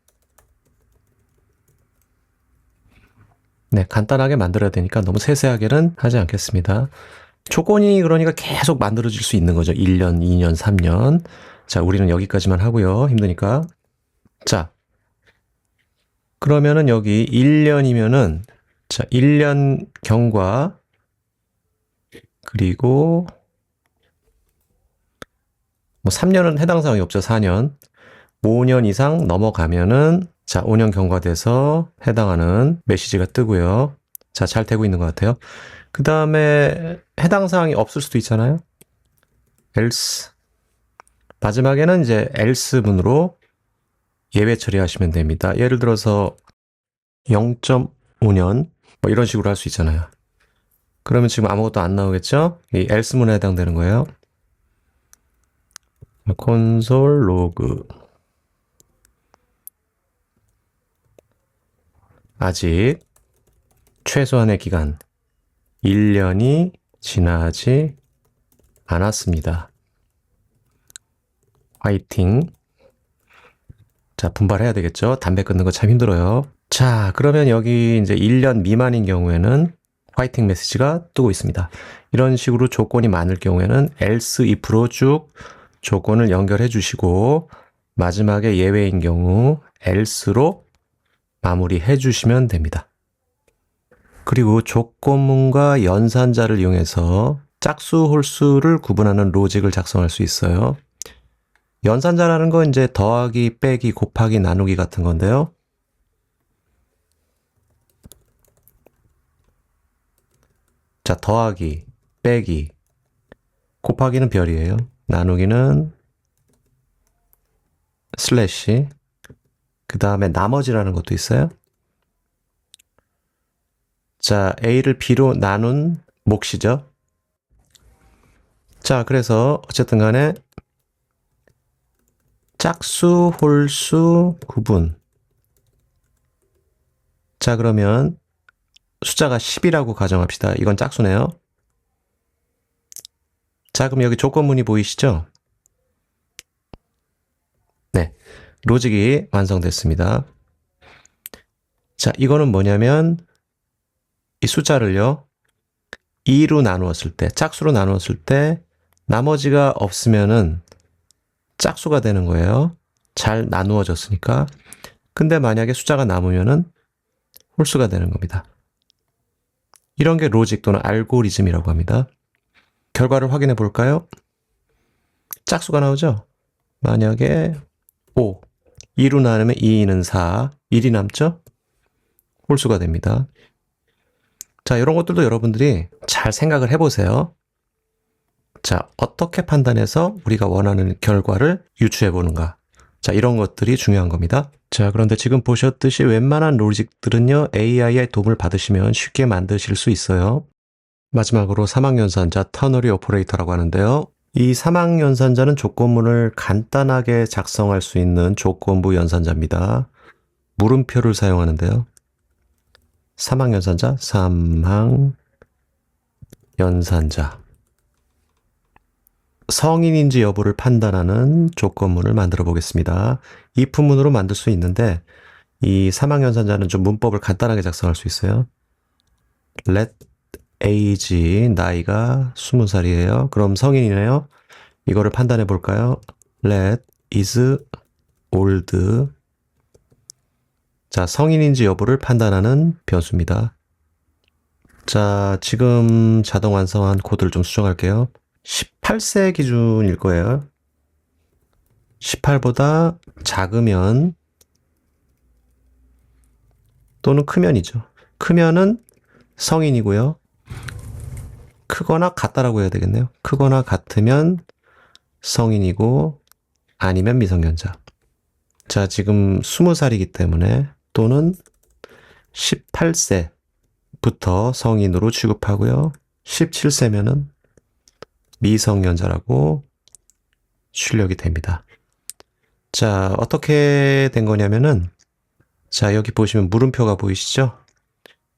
네, 간단하게 만들어야 되니까 너무 세세하게는 하지 않겠습니다. 조건이 그러니까 계속 만들어질 수 있는 거죠. 1년, 2년, 3년. 자, 우리는 여기까지만 하고요. 힘드니까. 자, 그러면은 여기 1년이면은 자, 1년 경과 그리고 뭐 3년은 해당 사항이 없죠. 4년. 5년 이상 넘어가면은 자, 5년 경과돼서 해당하는 메시지가 뜨고요. 자, 잘 되고 있는 것 같아요. 그 다음에 해당 사항이 없을 수도 있잖아요. else. 마지막에는 이제 else 문으로 예외 처리하시면 됩니다. 예를 들어서 0.5년 뭐 이런 식으로 할 수 있잖아요. 그러면 지금 아무것도 안 나오겠죠? 이 else 문에 해당되는 거예요. 콘솔 로그 아직 최소한의 기간 1년이 지나지 않았습니다. 화이팅. 자, 분발해야 되겠죠? 담배 끊는 거 참 힘들어요. 자, 그러면 여기 이제 1년 미만인 경우에는 화이팅 메시지가 뜨고 있습니다. 이런 식으로 조건이 많을 경우에는 else if로 쭉 조건을 연결해 주시고 마지막에 예외인 경우 else로 마무리해 주시면 됩니다. 그리고 조건문과 연산자를 이용해서 짝수, 홀수를 구분하는 로직을 작성할 수 있어요. 연산자라는 건 이제 더하기, 빼기, 곱하기, 나누기 같은 건데요. 자, 더하기, 빼기, 곱하기는 별이에요. 나누기는 슬래시, 그 다음에 나머지라는 것도 있어요. 자, A를 B로 나눈 몫이죠. 자, 그래서 어쨌든 간에 짝수, 홀수, 구분. 자, 그러면 숫자가 10이라고 가정합시다. 이건 짝수네요. 자, 그럼 여기 조건문이 보이시죠? 네, 로직이 완성됐습니다. 자, 이거는 뭐냐면 이 숫자를요 2로 나누었을 때, 짝수로 나누었을 때 나머지가 없으면은 짝수가 되는 거예요. 잘 나누어졌으니까. 근데 만약에 숫자가 남으면은 홀수가 되는 겁니다. 이런 게 로직 또는 알고리즘이라고 합니다. 결과를 확인해 볼까요? 짝수가 나오죠? 만약에 5, 2로 나누면 2는 4, 1이 남죠? 홀수가 됩니다. 자, 이런 것들도 여러분들이 잘 생각을 해보세요. 자, 어떻게 판단해서 우리가 원하는 결과를 유추해 보는가? 자, 이런 것들이 중요한 겁니다. 자, 그런데 지금 보셨듯이 웬만한 로직들은요, AI의 도움을 받으시면 쉽게 만드실 수 있어요. 마지막으로 사망연산자 터너리 오퍼레이터라고 하는데요. 이 사망연산자는 조건문을 간단하게 작성할 수 있는 조건부 연산자입니다. 물음표를 사용하는데요. 사망연산자, 사망연산자. 성인인지 여부를 판단하는 조건문을 만들어 보겠습니다. if문으로 만들 수 있는데 이 사망연산자는 좀 문법을 간단하게 작성할 수 있어요. let age, 나이가 20살이에요. 그럼 성인이네요. 이거를 판단해 볼까요? let is old 자, 성인인지 여부를 판단하는 변수입니다. 자, 지금 자동 완성한 코드를 좀 수정할게요. 18세 기준일 거예요. 18보다 작으면 또는 크면이죠. 크면은 성인이고요. 크거나 같다라고 해야 되겠네요. 크거나 같으면 성인이고 아니면 미성년자. 자, 지금 20살이기 때문에 또는 18세부터 성인으로 취급하고요. 17세면은 미성년자라고 출력이 됩니다. 자, 어떻게 된 거냐면은 자, 여기 보시면 물음표가 보이시죠?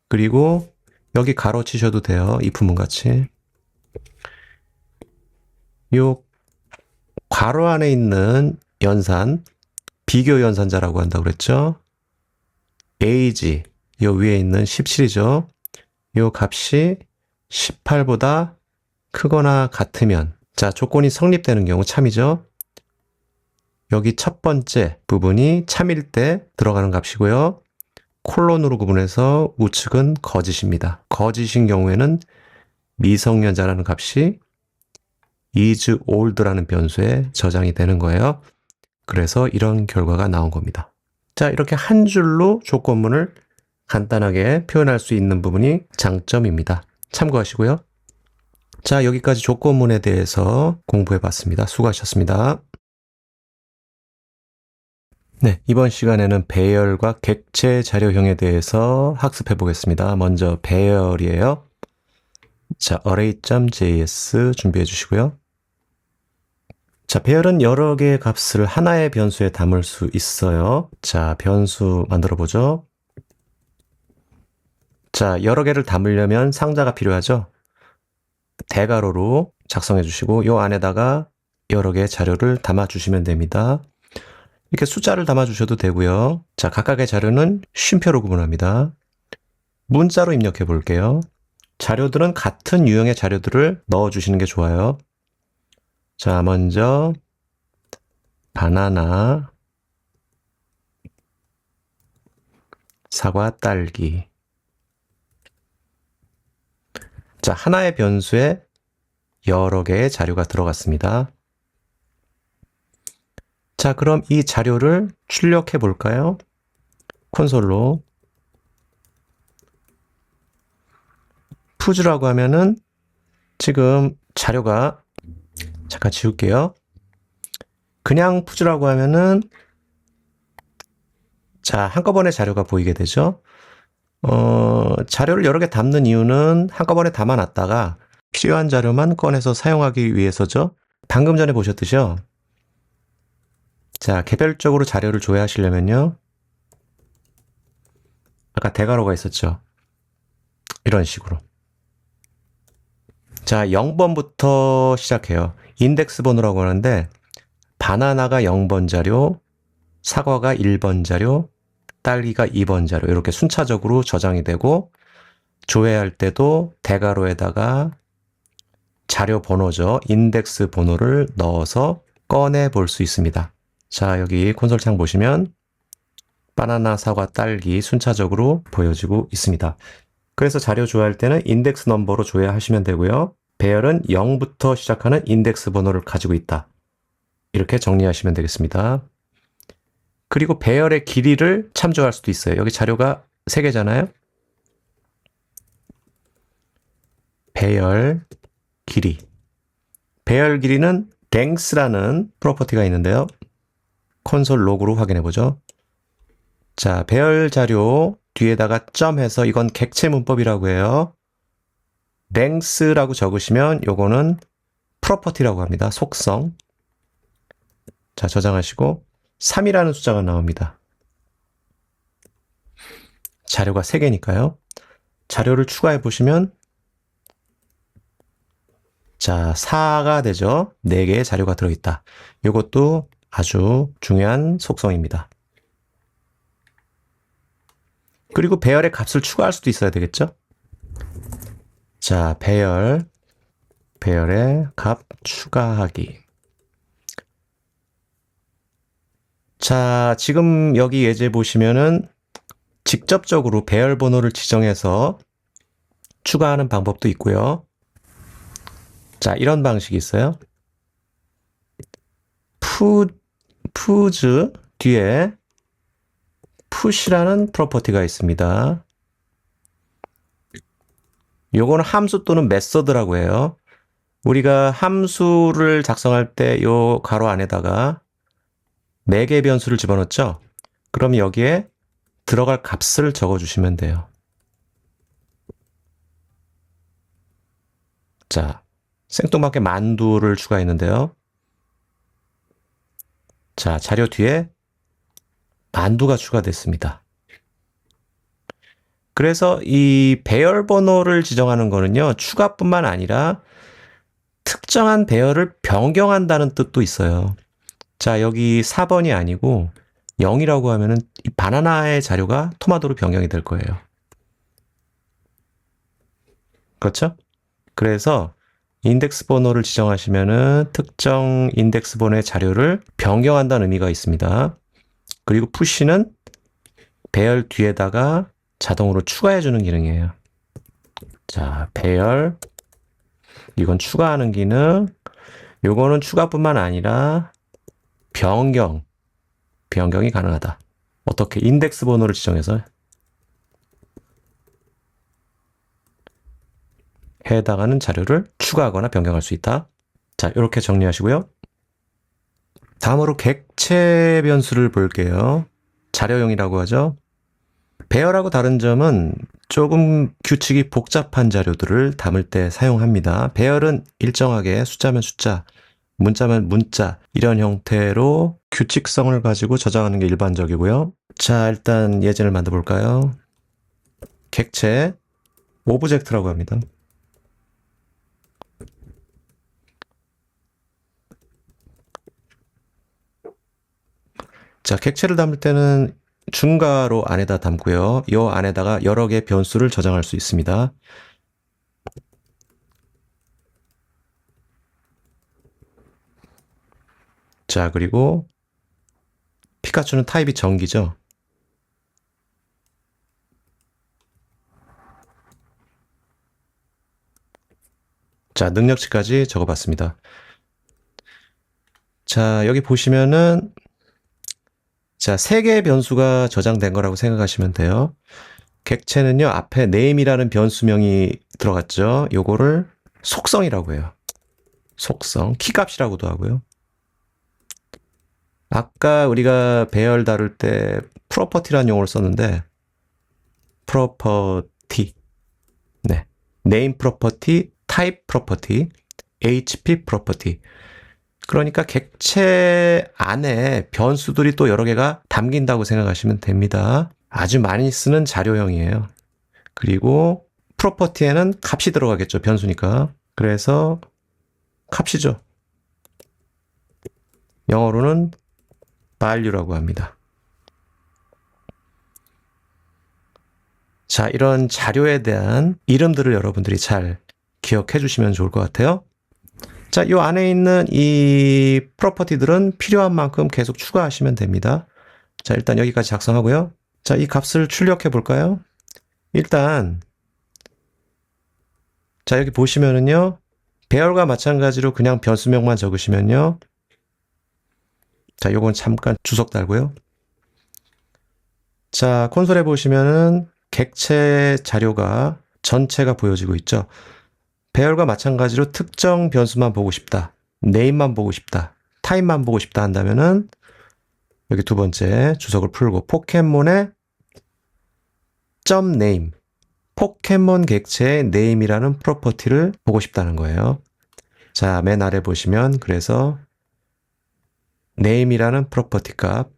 그리고 여기 가로치셔도 돼요. if문 같이. 요 괄호 안에 있는 연산, 비교 연산자라고 한다고 그랬죠? age, 요 위에 있는 17이죠? 요 값이 18보다 크거나 같으면, 자, 조건이 성립되는 경우 참이죠? 여기 첫 번째 부분이 참일 때 들어가는 값이고요. 콜론으로 구분해서 우측은 거짓입니다. 거짓인 경우에는 미성년자라는 값이 is old라는 변수에 저장이 되는 거예요. 그래서 이런 결과가 나온 겁니다. 자, 이렇게 한 줄로 조건문을 간단하게 표현할 수 있는 부분이 장점입니다. 참고하시고요. 자, 여기까지 조건문에 대해서 공부해 봤습니다. 수고하셨습니다. 네, 이번 시간에는 배열과 객체 자료형에 대해서 학습해 보겠습니다. 먼저 배열이에요. 자, array.js 준비해 주시고요. 자, 배열은 여러 개의 값을 하나의 변수에 담을 수 있어요. 자, 변수 만들어 보죠. 자, 여러 개를 담으려면 상자가 필요하죠. 대괄호로 작성해 주시고 요 안에다가 여러 개의 자료를 담아 주시면 됩니다. 이렇게 숫자를 담아 주셔도 되고요. 자, 각각의 자료는 쉼표로 구분합니다. 문자로 입력해 볼게요. 자료들은 같은 유형의 자료들을 넣어 주시는 게 좋아요. 자, 먼저 바나나, 사과, 딸기. 자, 하나의 변수에 여러 개의 자료가 들어갔습니다. 자, 그럼 이 자료를 출력해 볼까요? 콘솔로 푸즈라고 하면은 지금 자료가 잠깐 지울게요. 그냥 푸즈라고 하면은 자, 한꺼번에 자료가 보이게 되죠. 자료를 여러 개 담는 이유는 한꺼번에 담아놨다가 필요한 자료만 꺼내서 사용하기 위해서죠. 방금 전에 보셨듯이요. 자, 개별적으로 자료를 조회하시려면요. 아까 대괄호가 있었죠. 이런 식으로. 자, 0번부터 시작해요. 인덱스 번호라고 하는데 바나나가 0번 자료, 사과가 1번 자료, 딸기가 2번 자료 이렇게 순차적으로 저장이 되고 조회할 때도 대괄호에다가 자료 번호죠. 인덱스 번호를 넣어서 꺼내 볼 수 있습니다. 자, 여기 콘솔 창 보시면 바나나, 사과, 딸기 순차적으로 보여지고 있습니다. 그래서 자료 조회할 때는 인덱스 넘버로 조회하시면 되고요. 배열은 0부터 시작하는 인덱스 번호를 가지고 있다. 이렇게 정리하시면 되겠습니다. 그리고 배열의 길이를 참조할 수도 있어요. 여기 자료가 3개잖아요. 배열 길이. 배열 길이는 length라는 프로퍼티가 있는데요. 콘솔 로그로 확인해 보죠. 자, 배열 자료 뒤에다가 점해서 이건 객체 문법이라고 해요. length라고 적으시면 요거는 프로퍼티라고 합니다. 속성. 자, 저장하시고 3이라는 숫자가 나옵니다. 자료가 3개니까요. 자료를 추가해 보시면 자, 4가 되죠. 4개의 자료가 들어있다. 이것도 아주 중요한 속성입니다. 그리고 배열의 값을 추가할 수도 있어야 되겠죠. 자, 배열의 값 추가하기. 자, 지금 여기 예제 보시면은 직접적으로 배열 번호를 지정해서 추가하는 방법도 있고요. 자, 이런 방식이 있어요. 푸즈 뒤에 push라는 프로퍼티가 있습니다. 요거는 함수 또는 메서드라고 해요. 우리가 함수를 작성할 때 요 가로 안에다가 4개의 변수를 집어넣죠. 그럼 여기에 들어갈 값을 적어주시면 돼요. 자, 생뚱맞게 만두를 추가했는데요. 자, 자료 뒤에 만두가 추가됐습니다. 그래서 이 배열 번호를 지정하는 거는요, 추가뿐만 아니라 특정한 배열을 변경한다는 뜻도 있어요. 자, 여기 4번이 아니고 0이라고 하면은 이 바나나의 자료가 토마토로 변경이 될 거예요. 그렇죠? 그래서 인덱스 번호를 지정하시면은 특정 인덱스 번호의 자료를 변경한다는 의미가 있습니다. 그리고 푸시는 배열 뒤에다가 자동으로 추가해주는 기능이에요. 자, 배열. 이건 추가하는 기능. 요거는 추가뿐만 아니라 변경이 가능하다. 어떻게? 인덱스 번호를 지정해서 해당하는 자료를 추가하거나 변경할 수 있다. 자, 이렇게 정리하시고요. 다음으로 객체 변수를 볼게요. 자료용이라고 하죠. 배열하고 다른 점은 조금 규칙이 복잡한 자료들을 담을 때 사용합니다. 배열은 일정하게 숫자면 숫자, 문자면 문자 이런 형태로 규칙성을 가지고 저장하는 게 일반적이고요. 자, 일단 예제를 만들어 볼까요? 객체 오브젝트라고 합니다. 자, 객체를 담을 때는 중괄호 안에다 담고요. 이 안에다가 여러 개의 변수를 저장할 수 있습니다. 자, 그리고 피카츄는 타입이 정기죠. 자, 능력치까지 적어봤습니다. 자, 여기 보시면은 자, 3개의 변수가 저장된 거라고 생각하시면 돼요. 객체는요, 앞에 name이라는 변수명이 들어갔죠. 요거를 속성이라고 해요. 속성, 키값이라고도 하고요. 아까 우리가 배열 다룰 때 프로퍼티라는 용어를 썼는데 프로퍼티, 네, name 프로퍼티, type 프로퍼티, HP 프로퍼티. 그러니까 객체 안에 변수들이 또 여러 개가 담긴다고 생각하시면 됩니다. 아주 많이 쓰는 자료형이에요. 그리고 프로퍼티에는 값이 들어가겠죠. 변수니까. 그래서 값이죠. 영어로는 value라고 합니다. 자, 이런 자료에 대한 이름들을 여러분들이 잘 기억해 주시면 좋을 것 같아요. 자, 이 안에 있는 이 프로퍼티들은 필요한 만큼 계속 추가하시면 됩니다. 자, 일단 여기까지 작성하고요. 자, 이 값을 출력해 볼까요? 일단 자, 여기 보시면은요. 배열과 마찬가지로 그냥 변수명만 적으시면요. 자, 요건 잠깐 주석 달고요. 자, 콘솔에 보시면은 객체 자료가 전체가 보여지고 있죠. 배열과 마찬가지로 특정 변수만 보고 싶다. name만 보고 싶다. 타입만 보고 싶다 한다면은 여기 두 번째 주석을 풀고 포켓몬의 .name 포켓몬 객체의 name이라는 프로퍼티를 보고 싶다는 거예요. 자, 맨 아래 보시면 그래서 name이라는 프로퍼티 값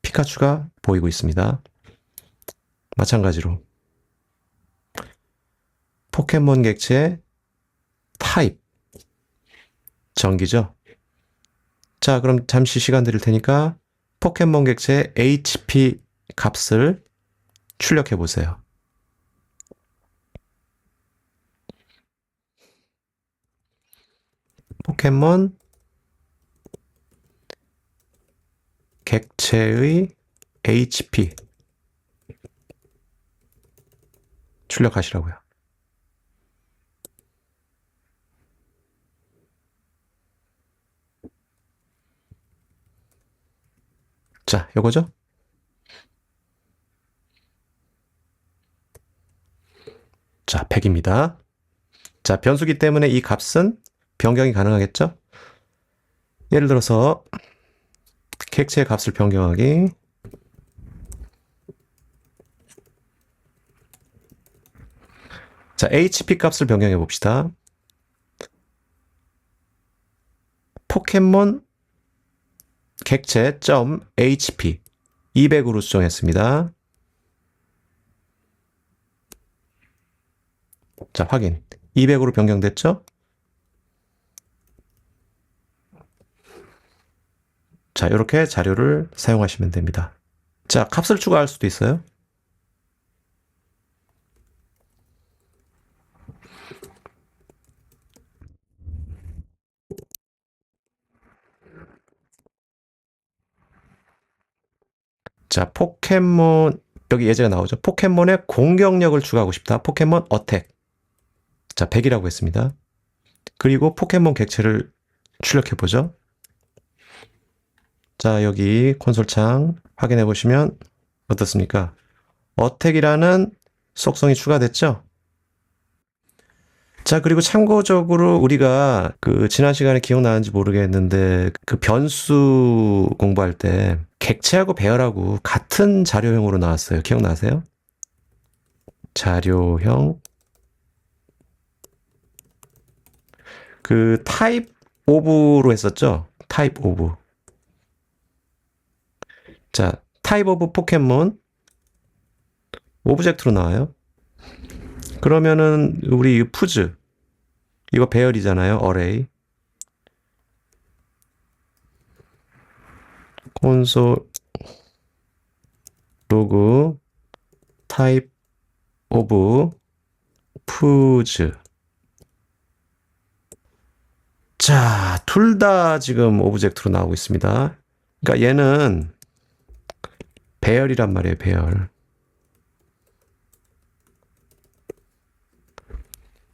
피카츄가 보이고 있습니다. 마찬가지로 포켓몬 객체의 타입 정기죠. 자, 그럼 잠시 시간 드릴 테니까 포켓몬 객체의 HP 값을 출력해 보세요. 포켓몬 객체의 HP 출력하시라고요. 자, 요거죠? 자, 100입니다. 자, 변수기 때문에 이 값은 변경이 가능하겠죠? 예를 들어서 객체의 값을 변경하기. 자, HP 값을 변경해 봅시다. 포켓몬 객체.hp 200으로 수정했습니다. 자, 확인. 200으로 변경됐죠? 자, 이렇게 자료를 사용하시면 됩니다. 자, 값을 추가할 수도 있어요. 자, 포켓몬, 여기 예제가 나오죠. 포켓몬의 공격력을 추가하고 싶다. 포켓몬 어택. 자, 100이라고 했습니다. 그리고 포켓몬 객체를 출력해보죠. 자, 여기 콘솔창 확인해 보시면 어떻습니까? 어택이라는 속성이 추가됐죠? 자, 그리고 참고적으로 우리가 지난 시간에 기억나는지 모르겠는데 변수 공부할 때 객체하고 배열하고 같은 자료형으로 나왔어요. 기억나세요? 자료형 타입 오브로 했었죠? 타입 오브. 자, 타입 오브 포켓몬 오브젝트로 나와요. 그러면은 우리 푸즈 이거 배열이잖아요. 어레이. 콘솔 로그 타입 오브 푸즈. 자, 둘 다 지금 오브젝트로 나오고 있습니다. 그러니까 얘는 배열이란 말이에요. 배열.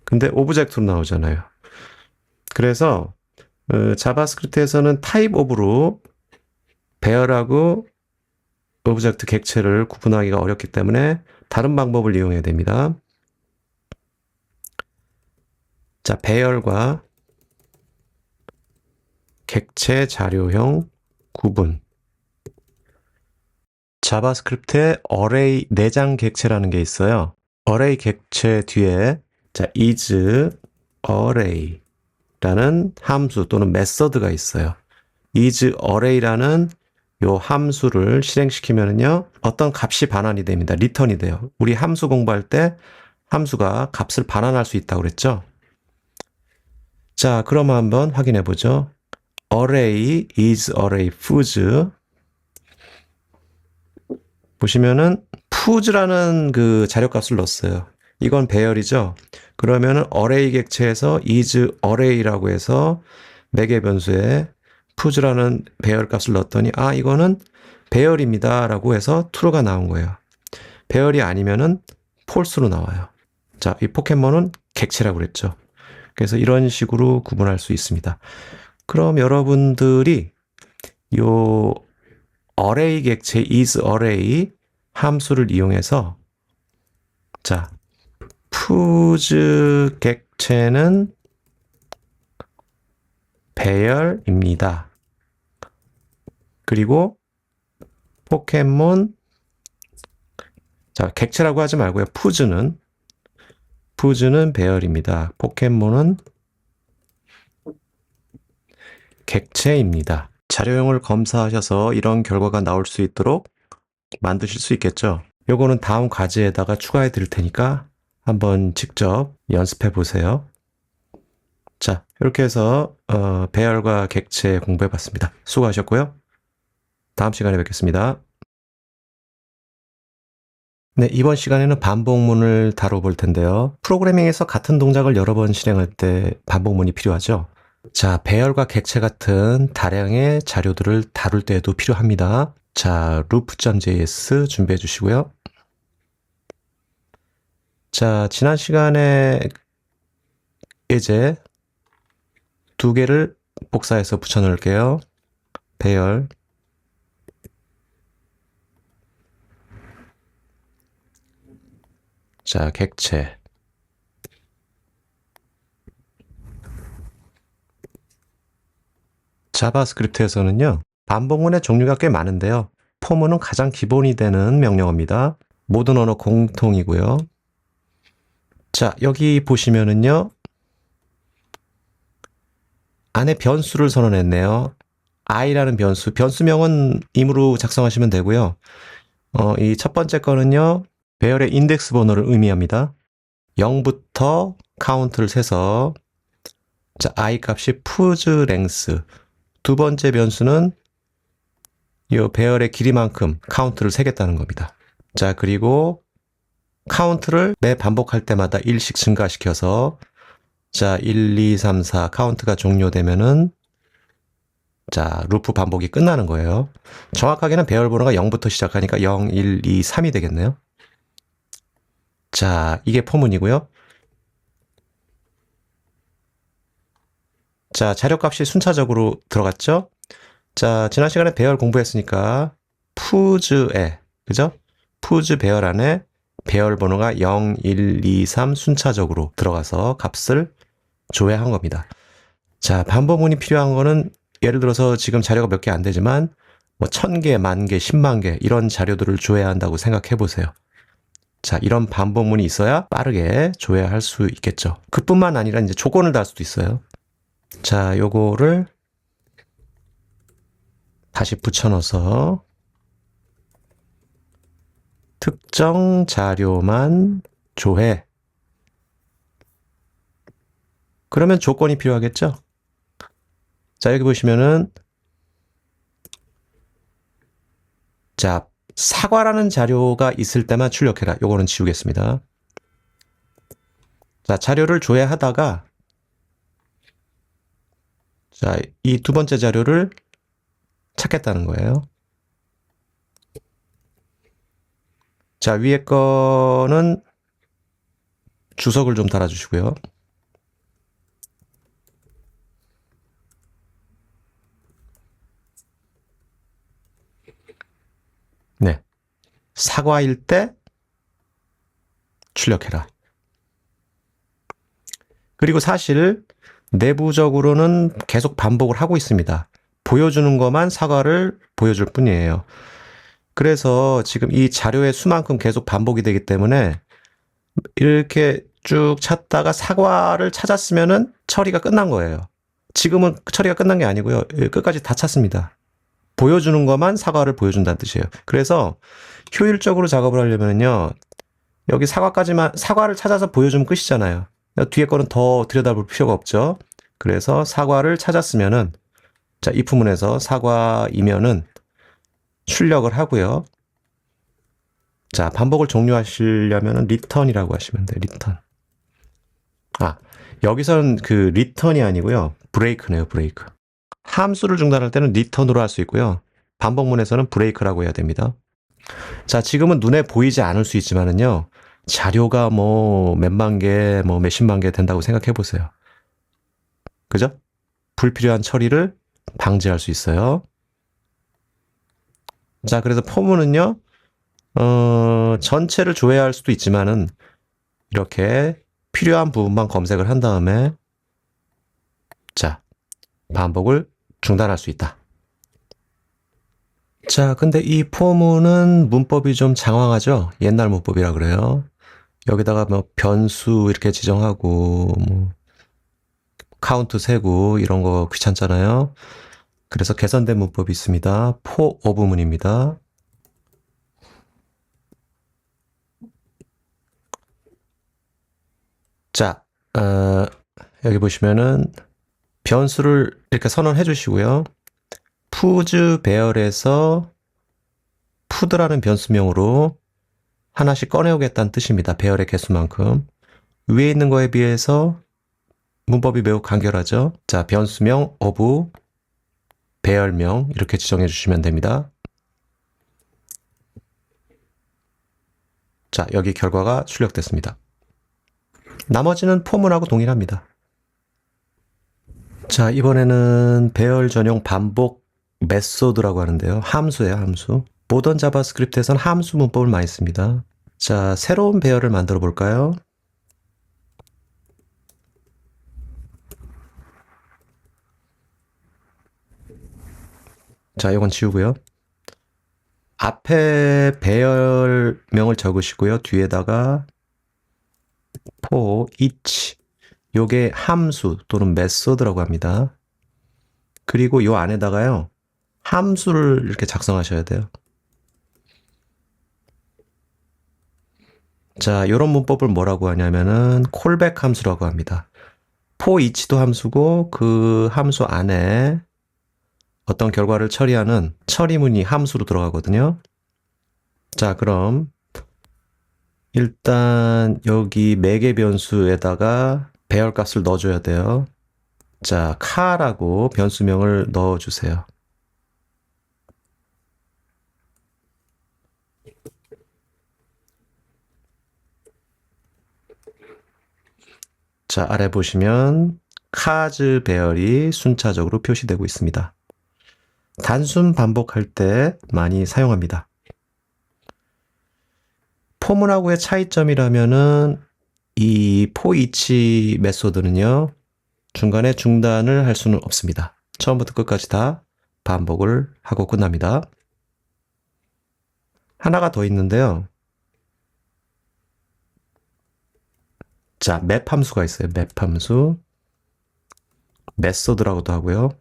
근데 오브젝트로 나오잖아요. 그래서 자바스크립트에서는 타입 오브로 배열하고 오브젝트 객체를 구분하기가 어렵기 때문에 다른 방법을 이용해야 됩니다. 자, 배열과 객체 자료형 구분. 자바스크립트에 어레이 내장 객체라는 게 있어요. 어레이 객체 뒤에 자, is array라는 함수 또는 메서드가 있어요. is array라는 요 함수를 실행시키면은요, 어떤 값이 반환이 됩니다. 리턴이 돼요. 우리 함수 공부할 때 함수가 값을 반환할 수 있다고 그랬죠? 자, 그럼 한번 확인해 보죠. array is array foods. 보시면은 foods라는 자료값을 넣었어요. 이건 배열이죠. 그러면은 array 객체에서 is array라고 해서 매개 변수에 foods라는 배열 값을 넣었더니 이거는 배열입니다 라고 해서 true가 나온 거예요. 배열이 아니면은 false로 나와요. 자, 이 포켓몬은 객체라고 그랬죠. 그래서 이런 식으로 구분할 수 있습니다. 그럼 여러분들이 요 array 객체 is array 함수를 이용해서 자, 푸즈 객체는 배열입니다. 그리고 포켓몬 자, 객체라고 하지 말고요. 푸즈는 배열입니다. 포켓몬은 객체입니다. 자료형을 검사하셔서 이런 결과가 나올 수 있도록 만드실 수 있겠죠. 요거는 다음 과제에다가 추가해 드릴 테니까 한번 직접 연습해 보세요. 자, 이렇게 해서 배열과 객체 공부해 봤습니다. 수고하셨고요. 다음 시간에 뵙겠습니다. 네, 이번 시간에는 반복문을 다뤄볼 텐데요. 프로그래밍에서 같은 동작을 여러 번 실행할 때 반복문이 필요하죠. 자, 배열과 객체 같은 다량의 자료들을 다룰 때에도 필요합니다. 자, loop.js 준비해 주시고요. 자, 지난 시간에 예제 두 개를 복사해서 붙여 넣을게요. 배열. 자, 객체. 자바스크립트에서는요, 반복문의 종류가 꽤 많은데요. 포문은 가장 기본이 되는 명령어입니다. 모든 언어 공통이고요. 자, 여기 보시면은요, 안에 변수를 선언했네요. i라는 변수명은 임으로 작성하시면 되고요. 이 첫 번째 거는요, 배열의 인덱스 번호를 의미합니다. 0부터 카운트를 세서, 자, i 값이 foods length. 두 번째 변수는 이 배열의 길이만큼 카운트를 세겠다는 겁니다. 자, 그리고 카운트를 매 반복할 때마다 1씩 증가시켜서, 자, 1, 2, 3, 4 카운트가 종료되면은, 자, 루프 반복이 끝나는 거예요. 정확하게는 배열 번호가 0부터 시작하니까 0, 1, 2, 3이 되겠네요. 자, 이게 포문이고요. 자, 자료값이 순차적으로 들어갔죠? 자, 지난 시간에 배열 공부했으니까 푸즈에, 그죠? 푸즈 배열 안에 배열 번호가 0, 1, 2, 3 순차적으로 들어가서 값을 조회한 겁니다. 자, 반복문이 필요한 거는 예를 들어서 지금 자료가 몇 개 안 되지만 뭐 1000개, 10,000개, 10만 개 이런 자료들을 조회해야 한다고 생각해 보세요. 자, 이런 반복문이 있어야 빠르게 조회할 수 있겠죠. 그뿐만 아니라 이제 조건을 달 수도 있어요. 자, 요거를 다시 붙여넣어서 특정 자료만 조회. 그러면 조건이 필요하겠죠? 자, 여기 보시면은 자, 사과라는 자료가 있을 때만 출력해라. 요거는 지우겠습니다. 자, 자료를 조회하다가 자, 이 두 번째 자료를 찾겠다는 거예요. 자, 위에 거는 주석을 좀 달아주시고요. 네. 사과일 때 출력해라. 그리고 사실 내부적으로는 계속 반복을 하고 있습니다. 보여주는 것만 사과를 보여줄 뿐이에요. 그래서 지금 이 자료의 수만큼 계속 반복이 되기 때문에 이렇게 쭉 찾다가 사과를 찾았으면은 처리가 끝난 거예요. 지금은 처리가 끝난 게 아니고요. 끝까지 다 찾습니다. 보여주는 것만 사과를 보여준다는 뜻이에요. 그래서 효율적으로 작업을 하려면요. 여기 사과를 찾아서 보여주면 끝이잖아요. 뒤에 거는 더 들여다볼 필요가 없죠. 그래서 사과를 찾았으면은, 자, if문에서 사과이면은 출력을 하고요. 자, 반복을 종료하시려면은 return이라고 하시면 돼요. return. 아, 여기서는 그 return이 아니고요. break네요, break. 함수를 중단할 때는 return으로 할 수 있고요. 반복문에서는 break라고 해야 됩니다. 자, 지금은 눈에 보이지 않을 수 있지만은요. 자료가 뭐 몇만 개, 뭐 몇십만 개 된다고 생각해 보세요. 그죠? 불필요한 처리를 방지할 수 있어요. 자, 그래서 포문은요. 전체를 조회할 수도 있지만은 이렇게 필요한 부분만 검색을 한 다음에 자, 반복을 중단할 수 있다. 자, 근데 이 포문은 문법이 좀 장황하죠? 옛날 문법이라 그래요. 여기다가 뭐 변수 이렇게 지정하고 뭐 카운트 세고 이런 거 귀찮잖아요. 그래서 개선된 문법이 있습니다. for 문입니다. 자, 여기 보시면은 변수를 이렇게 선언해 주시고요. 푸즈 배열에서 푸드라는 변수명으로 하나씩 꺼내오겠다는 뜻입니다. 배열의 개수만큼. 위에 있는 거에 비해서 문법이 매우 간결하죠. 자, 변수명, of, 배열명 이렇게 지정해 주시면 됩니다. 자, 여기 결과가 출력됐습니다. 나머지는 포문하고 동일합니다. 자, 이번에는 배열 전용 반복 메소드라고 하는데요. 함수예요, 함수. 모던 자바스크립트에서는 함수 문법을 많이 씁니다. 자, 새로운 배열을 만들어 볼까요? 자, 이건 지우고요. 앞에 배열명을 적으시고요. 뒤에다가 for each, 요게 함수 또는 메소드라고 합니다. 그리고 요 안에다가요, 함수를 이렇게 작성하셔야 돼요. 자, 요런 문법을 뭐라고 하냐면은 콜백 함수라고 합니다. for each도 함수고 그 함수 안에 어떤 결과를 처리하는 처리문이 함수로 들어가거든요. 자, 그럼 일단 여기 매개 변수에다가 배열값을 넣어줘야 돼요. 자, 카라고 변수명을 넣어주세요. 자, 아래 보시면 카즈 배열이 순차적으로 표시되고 있습니다. 단순 반복할 때 많이 사용합니다. 포문하고의 차이점이라면은 이 for each 메소드는요, 중간에 중단을 할 수는 없습니다. 처음부터 끝까지 다 반복을 하고 끝납니다. 하나가 더 있는데요. 자, 맵 함수가 있어요. 맵 함수. 메소드라고도 하고요.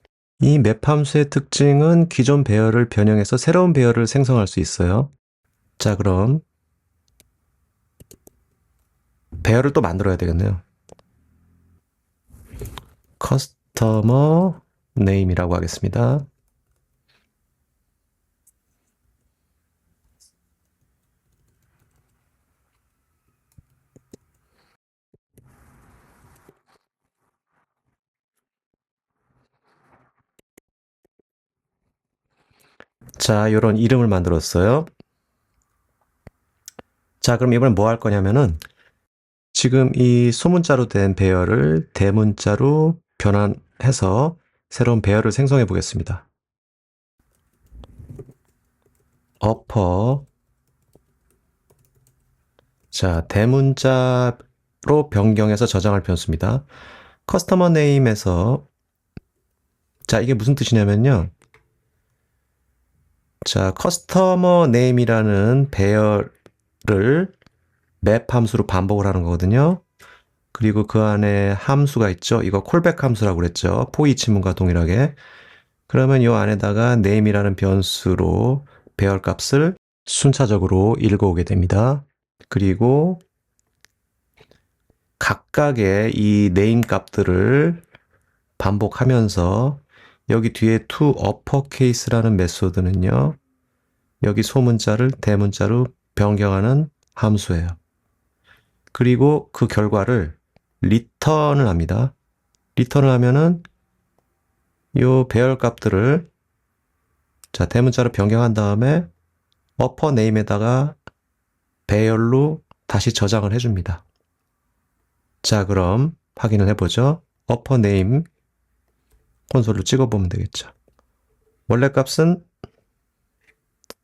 이 맵 함수의 특징은 기존 배열을 변형해서 새로운 배열을 생성할 수 있어요. 자, 그럼 배열을 또 만들어야 되겠네요. 커스터머 네임이라고 하겠습니다. 자, 이런 이름을 만들었어요. 자, 그럼 이번엔 뭐 할 거냐면은 지금 이 소문자로 된 배열을 대문자로 변환해서 새로운 배열을 생성해 보겠습니다. 어퍼. 자, 대문자로 변경해서 저장할 변수입니다. 커스터머 네임에서 자, 이게 무슨 뜻이냐면요. 자, 커스터머 네임이라는 배열을 맵 함수로 반복을 하는 거거든요. 그리고 그 안에 함수가 있죠. 이거 콜백 함수라고 그랬죠. for each 문과 동일하게. 그러면 이 안에다가 name이라는 변수로 배열 값을 순차적으로 읽어오게 됩니다. 그리고 각각의 이 name 값들을 반복하면서 여기 뒤에 to uppercase라는 메소드는요. 여기 소문자를 대문자로 변경하는 함수예요. 그리고 그 결과를 return을 합니다. return을 하면은 요 배열 값들을 자, 대문자로 변경한 다음에 upper name에다가 배열로 다시 저장을 해줍니다. 자, 그럼 확인을 해보죠. upper name 콘솔로 찍어보면 되겠죠. 원래 값은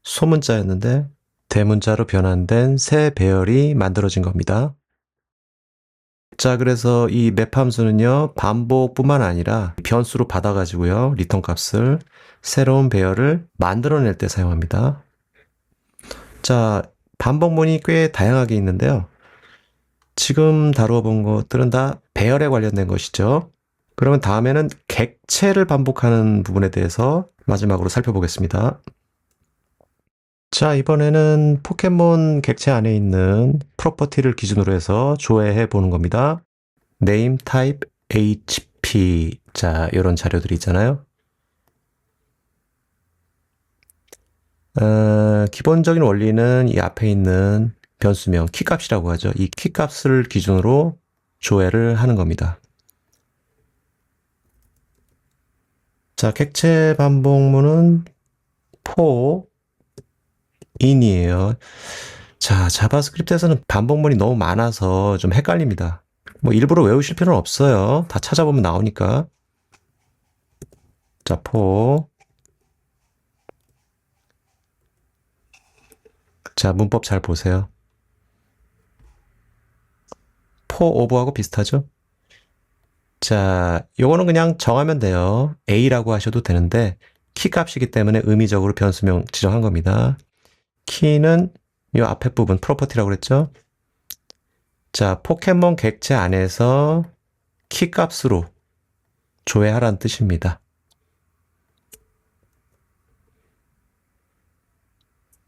소문자였는데 대문자로 변환된 새 배열이 만들어진 겁니다. 자, 그래서 이 맵 함수는요, 반복뿐만 아니라 변수로 받아가지고요, 리턴 값을 새로운 배열을 만들어낼 때 사용합니다. 자, 반복문이 꽤 다양하게 있는데요. 지금 다루어 본 것들은 다 배열에 관련된 것이죠. 그러면 다음에는 객체를 반복하는 부분에 대해서 마지막으로 살펴보겠습니다. 자, 이번에는 포켓몬 객체 안에 있는 프로퍼티를 기준으로 해서 조회해 보는 겁니다. name, type, HP. 자, 이런 자료들이 있잖아요. 기본적인 원리는 이 앞에 있는 변수명 키값이라고 하죠. 이 키값을 기준으로 조회를 하는 겁니다. 자, 객체 반복문은 for in이에요. 자, 자바스크립트에서는 반복문이 너무 많아서 좀 헷갈립니다. 뭐 일부러 외우실 필요는 없어요. 다 찾아보면 나오니까. 자, 포. 자, 문법 잘 보세요. 포 오버하고 비슷하죠? 자, 요거는 그냥 정하면 돼요. A라고 하셔도 되는데 키 값이기 때문에 의미적으로 변수명 지정한 겁니다. 키는 이 앞에 부분 프로퍼티라고 그랬죠? 자, 포켓몬 객체 안에서 키 값으로 조회하라는 뜻입니다.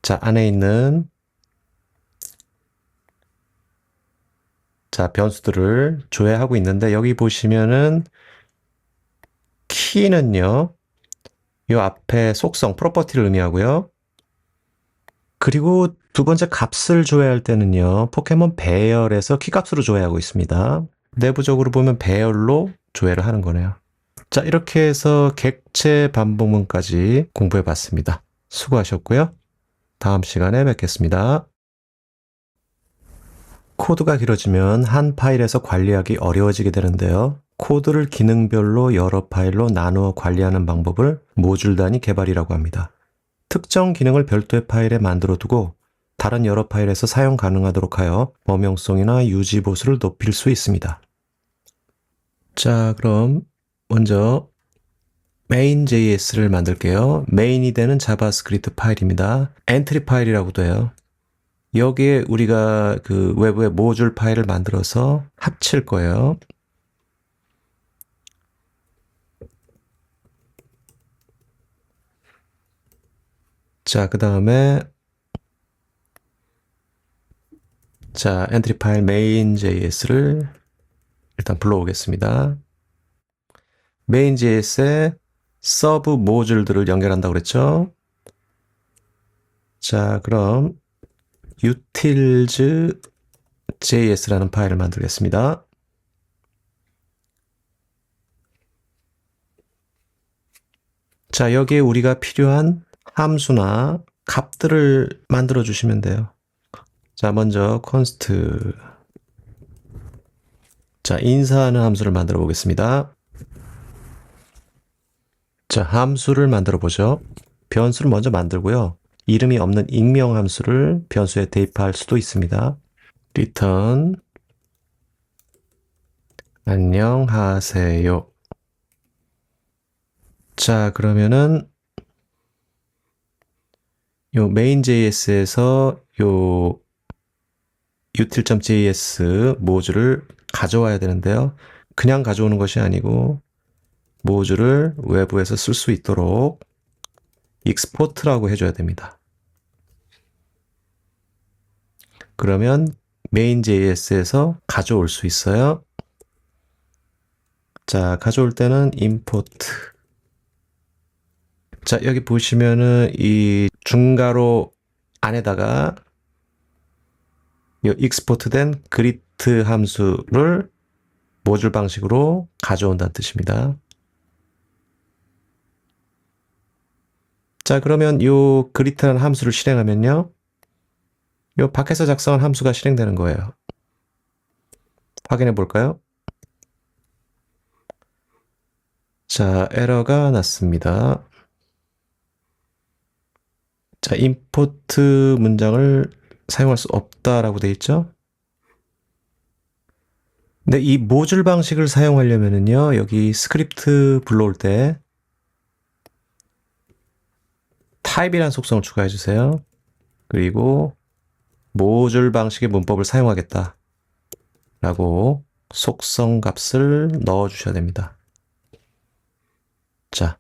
자, 안에 있는 자, 변수들을 조회하고 있는데 여기 보시면은 키는요. 이 앞에 속성 프로퍼티를 의미하고요. 그리고 두 번째 값을 조회할 때는요. 포켓몬 배열에서 키 값으로 조회하고 있습니다. 내부적으로 보면 배열로 조회를 하는 거네요. 자, 이렇게 해서 객체 반복문까지 공부해 봤습니다. 수고하셨고요. 다음 시간에 뵙겠습니다. 코드가 길어지면 한 파일에서 관리하기 어려워지게 되는데요. 코드를 기능별로 여러 파일로 나누어 관리하는 방법을 모듈 단위 개발이라고 합니다. 특정 기능을 별도의 파일에 만들어 두고 다른 여러 파일에서 사용 가능하도록 하여 범용성이나 유지 보수를 높일 수 있습니다. 자, 그럼 먼저 main.js를 만들게요. 메인이 되는 자바스크립트 파일입니다. 엔트리 파일이라고도 해요. 여기에 우리가 그 외부의 모듈 파일을 만들어서 합칠 거예요. 자, 그 다음에 자, 엔트리 파일 main.js를 일단 불러오겠습니다. main.js에 서브 모듈들을 연결한다고 그랬죠? 자, 그럼 utils.js라는 파일을 만들겠습니다. 자, 여기에 우리가 필요한 함수나 값들을 만들어 주시면 돼요. 자, 먼저 const 자, 인사하는 함수를 만들어 보겠습니다. 자, 함수를 만들어 보죠. 변수를 먼저 만들고요. 이름이 없는 익명 함수를 변수에 대입할 수도 있습니다. return 안녕하세요. 자, 그러면은 요 main.js에서 요 util.js 모듈을 가져와야 되는데요. 그냥 가져오는 것이 아니고 모듈을 외부에서 쓸 수 있도록 export라고 해줘야 됩니다. 그러면 main.js에서 가져올 수 있어요. 자, 가져올 때는 import. 자, 여기 보시면은 이 중괄호 안에다가 이 export된 그리트 함수를 모듈 방식으로 가져온다는 뜻입니다. 자, 그러면 이 그리트라는 함수를 실행하면요. 이 밖에서 작성한 함수가 실행되는 거예요. 확인해 볼까요? 자, 에러가 났습니다. 자, 임포트 문장을 사용할 수 없다라고 되어 있죠? 근데 이 모듈 방식을 사용하려면은요, 여기 스크립트 불러올 때 타입이라는 속성을 추가해 주세요. 그리고 모듈 방식의 문법을 사용하겠다 라고 속성 값을 넣어 주셔야 됩니다. 자,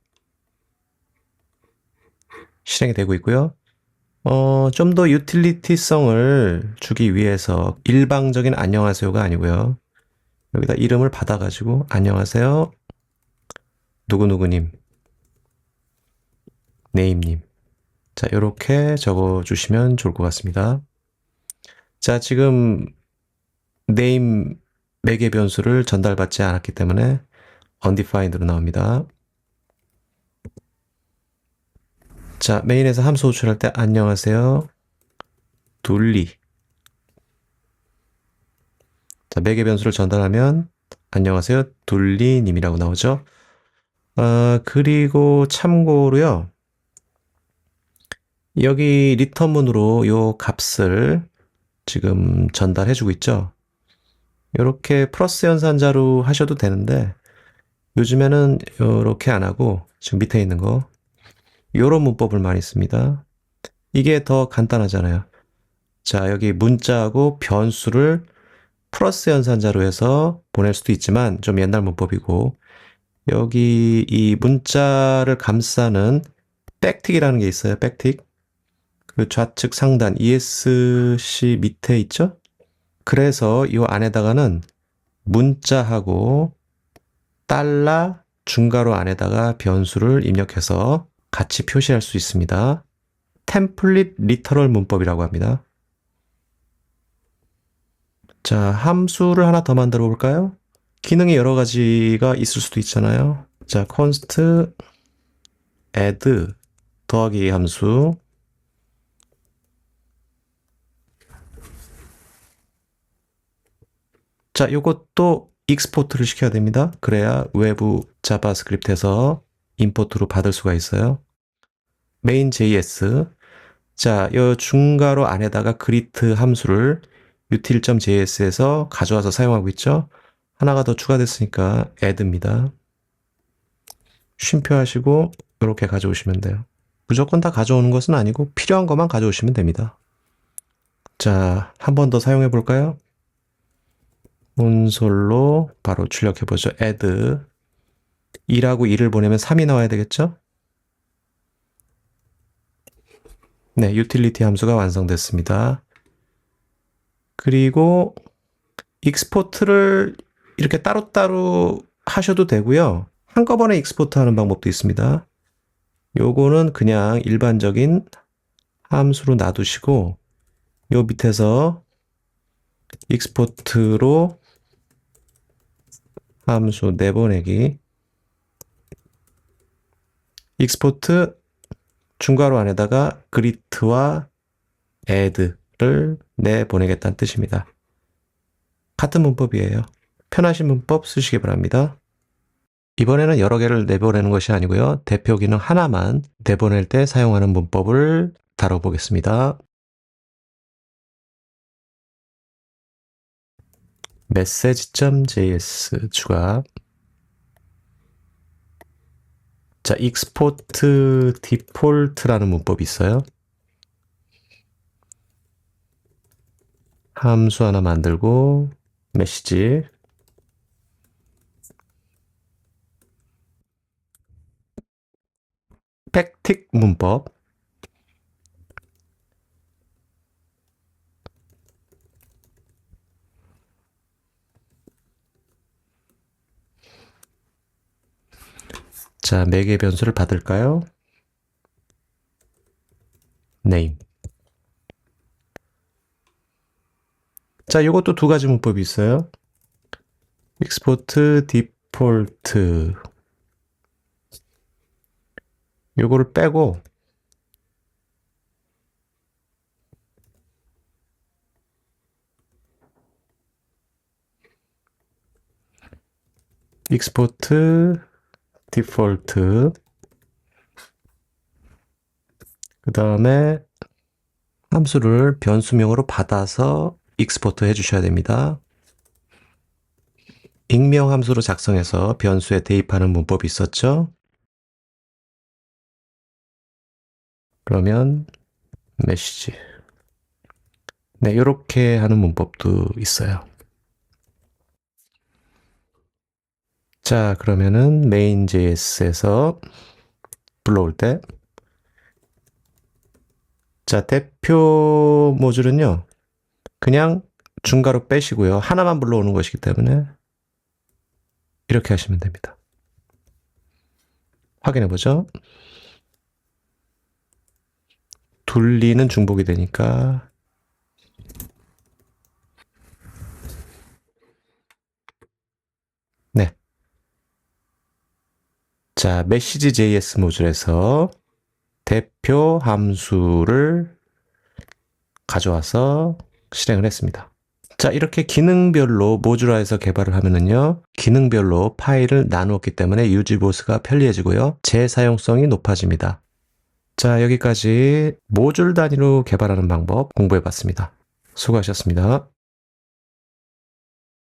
실행이 되고 있고요. 좀 더 유틸리티성을 주기 위해서 일방적인 안녕하세요가 아니고요. 여기다 이름을 받아가지고 안녕하세요 누구누구님 네임님 자 이렇게 적어주시면 좋을 것 같습니다. 자 지금 네임 매개 변수를 전달받지 않았기 때문에 undefined로 나옵니다. 자 메인에서 함수 호출할 때 안녕하세요 둘리 자, 매개 변수를 전달하면 안녕하세요, 둘리님이라고 나오죠. 그리고 참고로요. 여기 리턴문으로 요 값을 지금 전달해주고 있죠. 이렇게 플러스 연산자로 하셔도 되는데 요즘에는 이렇게 안 하고 지금 밑에 있는 거 요런 문법을 많이 씁니다. 이게 더 간단하잖아요. 자, 여기 문자하고 변수를 플러스 연산자로 해서 보낼 수도 있지만 좀 옛날 문법이고, 여기 이 문자를 감싸는 백틱이라는 게 있어요. 백틱. 그 좌측 상단 ESC 밑에 있죠? 그래서 이 안에다가는 문자하고 달러 중괄호 안에다가 변수를 입력해서 같이 표시할 수 있습니다. 템플릿 리터럴 문법이라고 합니다. 자, 함수를 하나 더 만들어 볼까요? 기능이 여러 가지가 있을 수도 있잖아요. 자, const add 더하기 함수. 자, 요것도 익스포트를 시켜야 됩니다. 그래야 외부 자바스크립트에서 임포트로 받을 수가 있어요. main.js. 자, 요 중괄호 안에다가 그리트 함수를 util.js에서 가져와서 사용하고 있죠. 하나가 더 추가됐으니까 add입니다. 쉼표하시고 이렇게 가져오시면 돼요. 무조건 다 가져오는 것은 아니고 필요한 것만 가져오시면 됩니다. 자, 한 번 더 사용해 볼까요? 콘솔로 바로 출력해 보죠. add 2라고 2를 보내면 3이 나와야 되겠죠? 네, 유틸리티 함수가 완성됐습니다. 그리고 익스포트를 이렇게 따로따로 하셔도 되고요. 한꺼번에 익스포트 하는 방법도 있습니다. 요거는 그냥 일반적인 함수로 놔두시고 요 밑에서 익스포트로 함수 내보내기, 익스포트 중괄호 안에다가 그리트와 add를 내보내겠다는 뜻입니다. 같은 문법이에요. 편하신 문법 쓰시기 바랍니다. 이번에는 여러 개를 내보내는 것이 아니고요. 대표 기능 하나만 내보낼 때 사용하는 문법을 다뤄보겠습니다. message.js 추가. 자, export default라는 문법이 있어요. 함수 하나 만들고 메시지 백틱 문법. 자, 매개 변수를 받을까요? name. 자, 이것도 두 가지 문법이 있어요. export default. 요거를 빼고 export default. 그 다음에 함수를 변수명으로 받아서 익스포트 해주셔야 됩니다. 익명 함수로 작성해서 변수에 대입하는 문법이 있었죠. 그러면 메시지. 네, 이렇게 하는 문법도 있어요. 자, 그러면은 main.js에서 불러올 때, 자, 대표 모듈은요, 그냥 중괄호 빼시고요. 하나만 불러오는 것이기 때문에 이렇게 하시면 됩니다. 확인해 보죠. 둘리는 중복이 되니까 네. 자, message.js 모듈에서 대표 함수를 가져와서 실행을 했습니다. 자, 이렇게 기능별로 모듈화해서 개발을 하면은요, 기능별로 파일을 나누었기 때문에 유지보수가 편리해지고요, 재사용성이 높아집니다. 자, 여기까지 모듈 단위로 개발하는 방법 공부해봤습니다. 수고하셨습니다.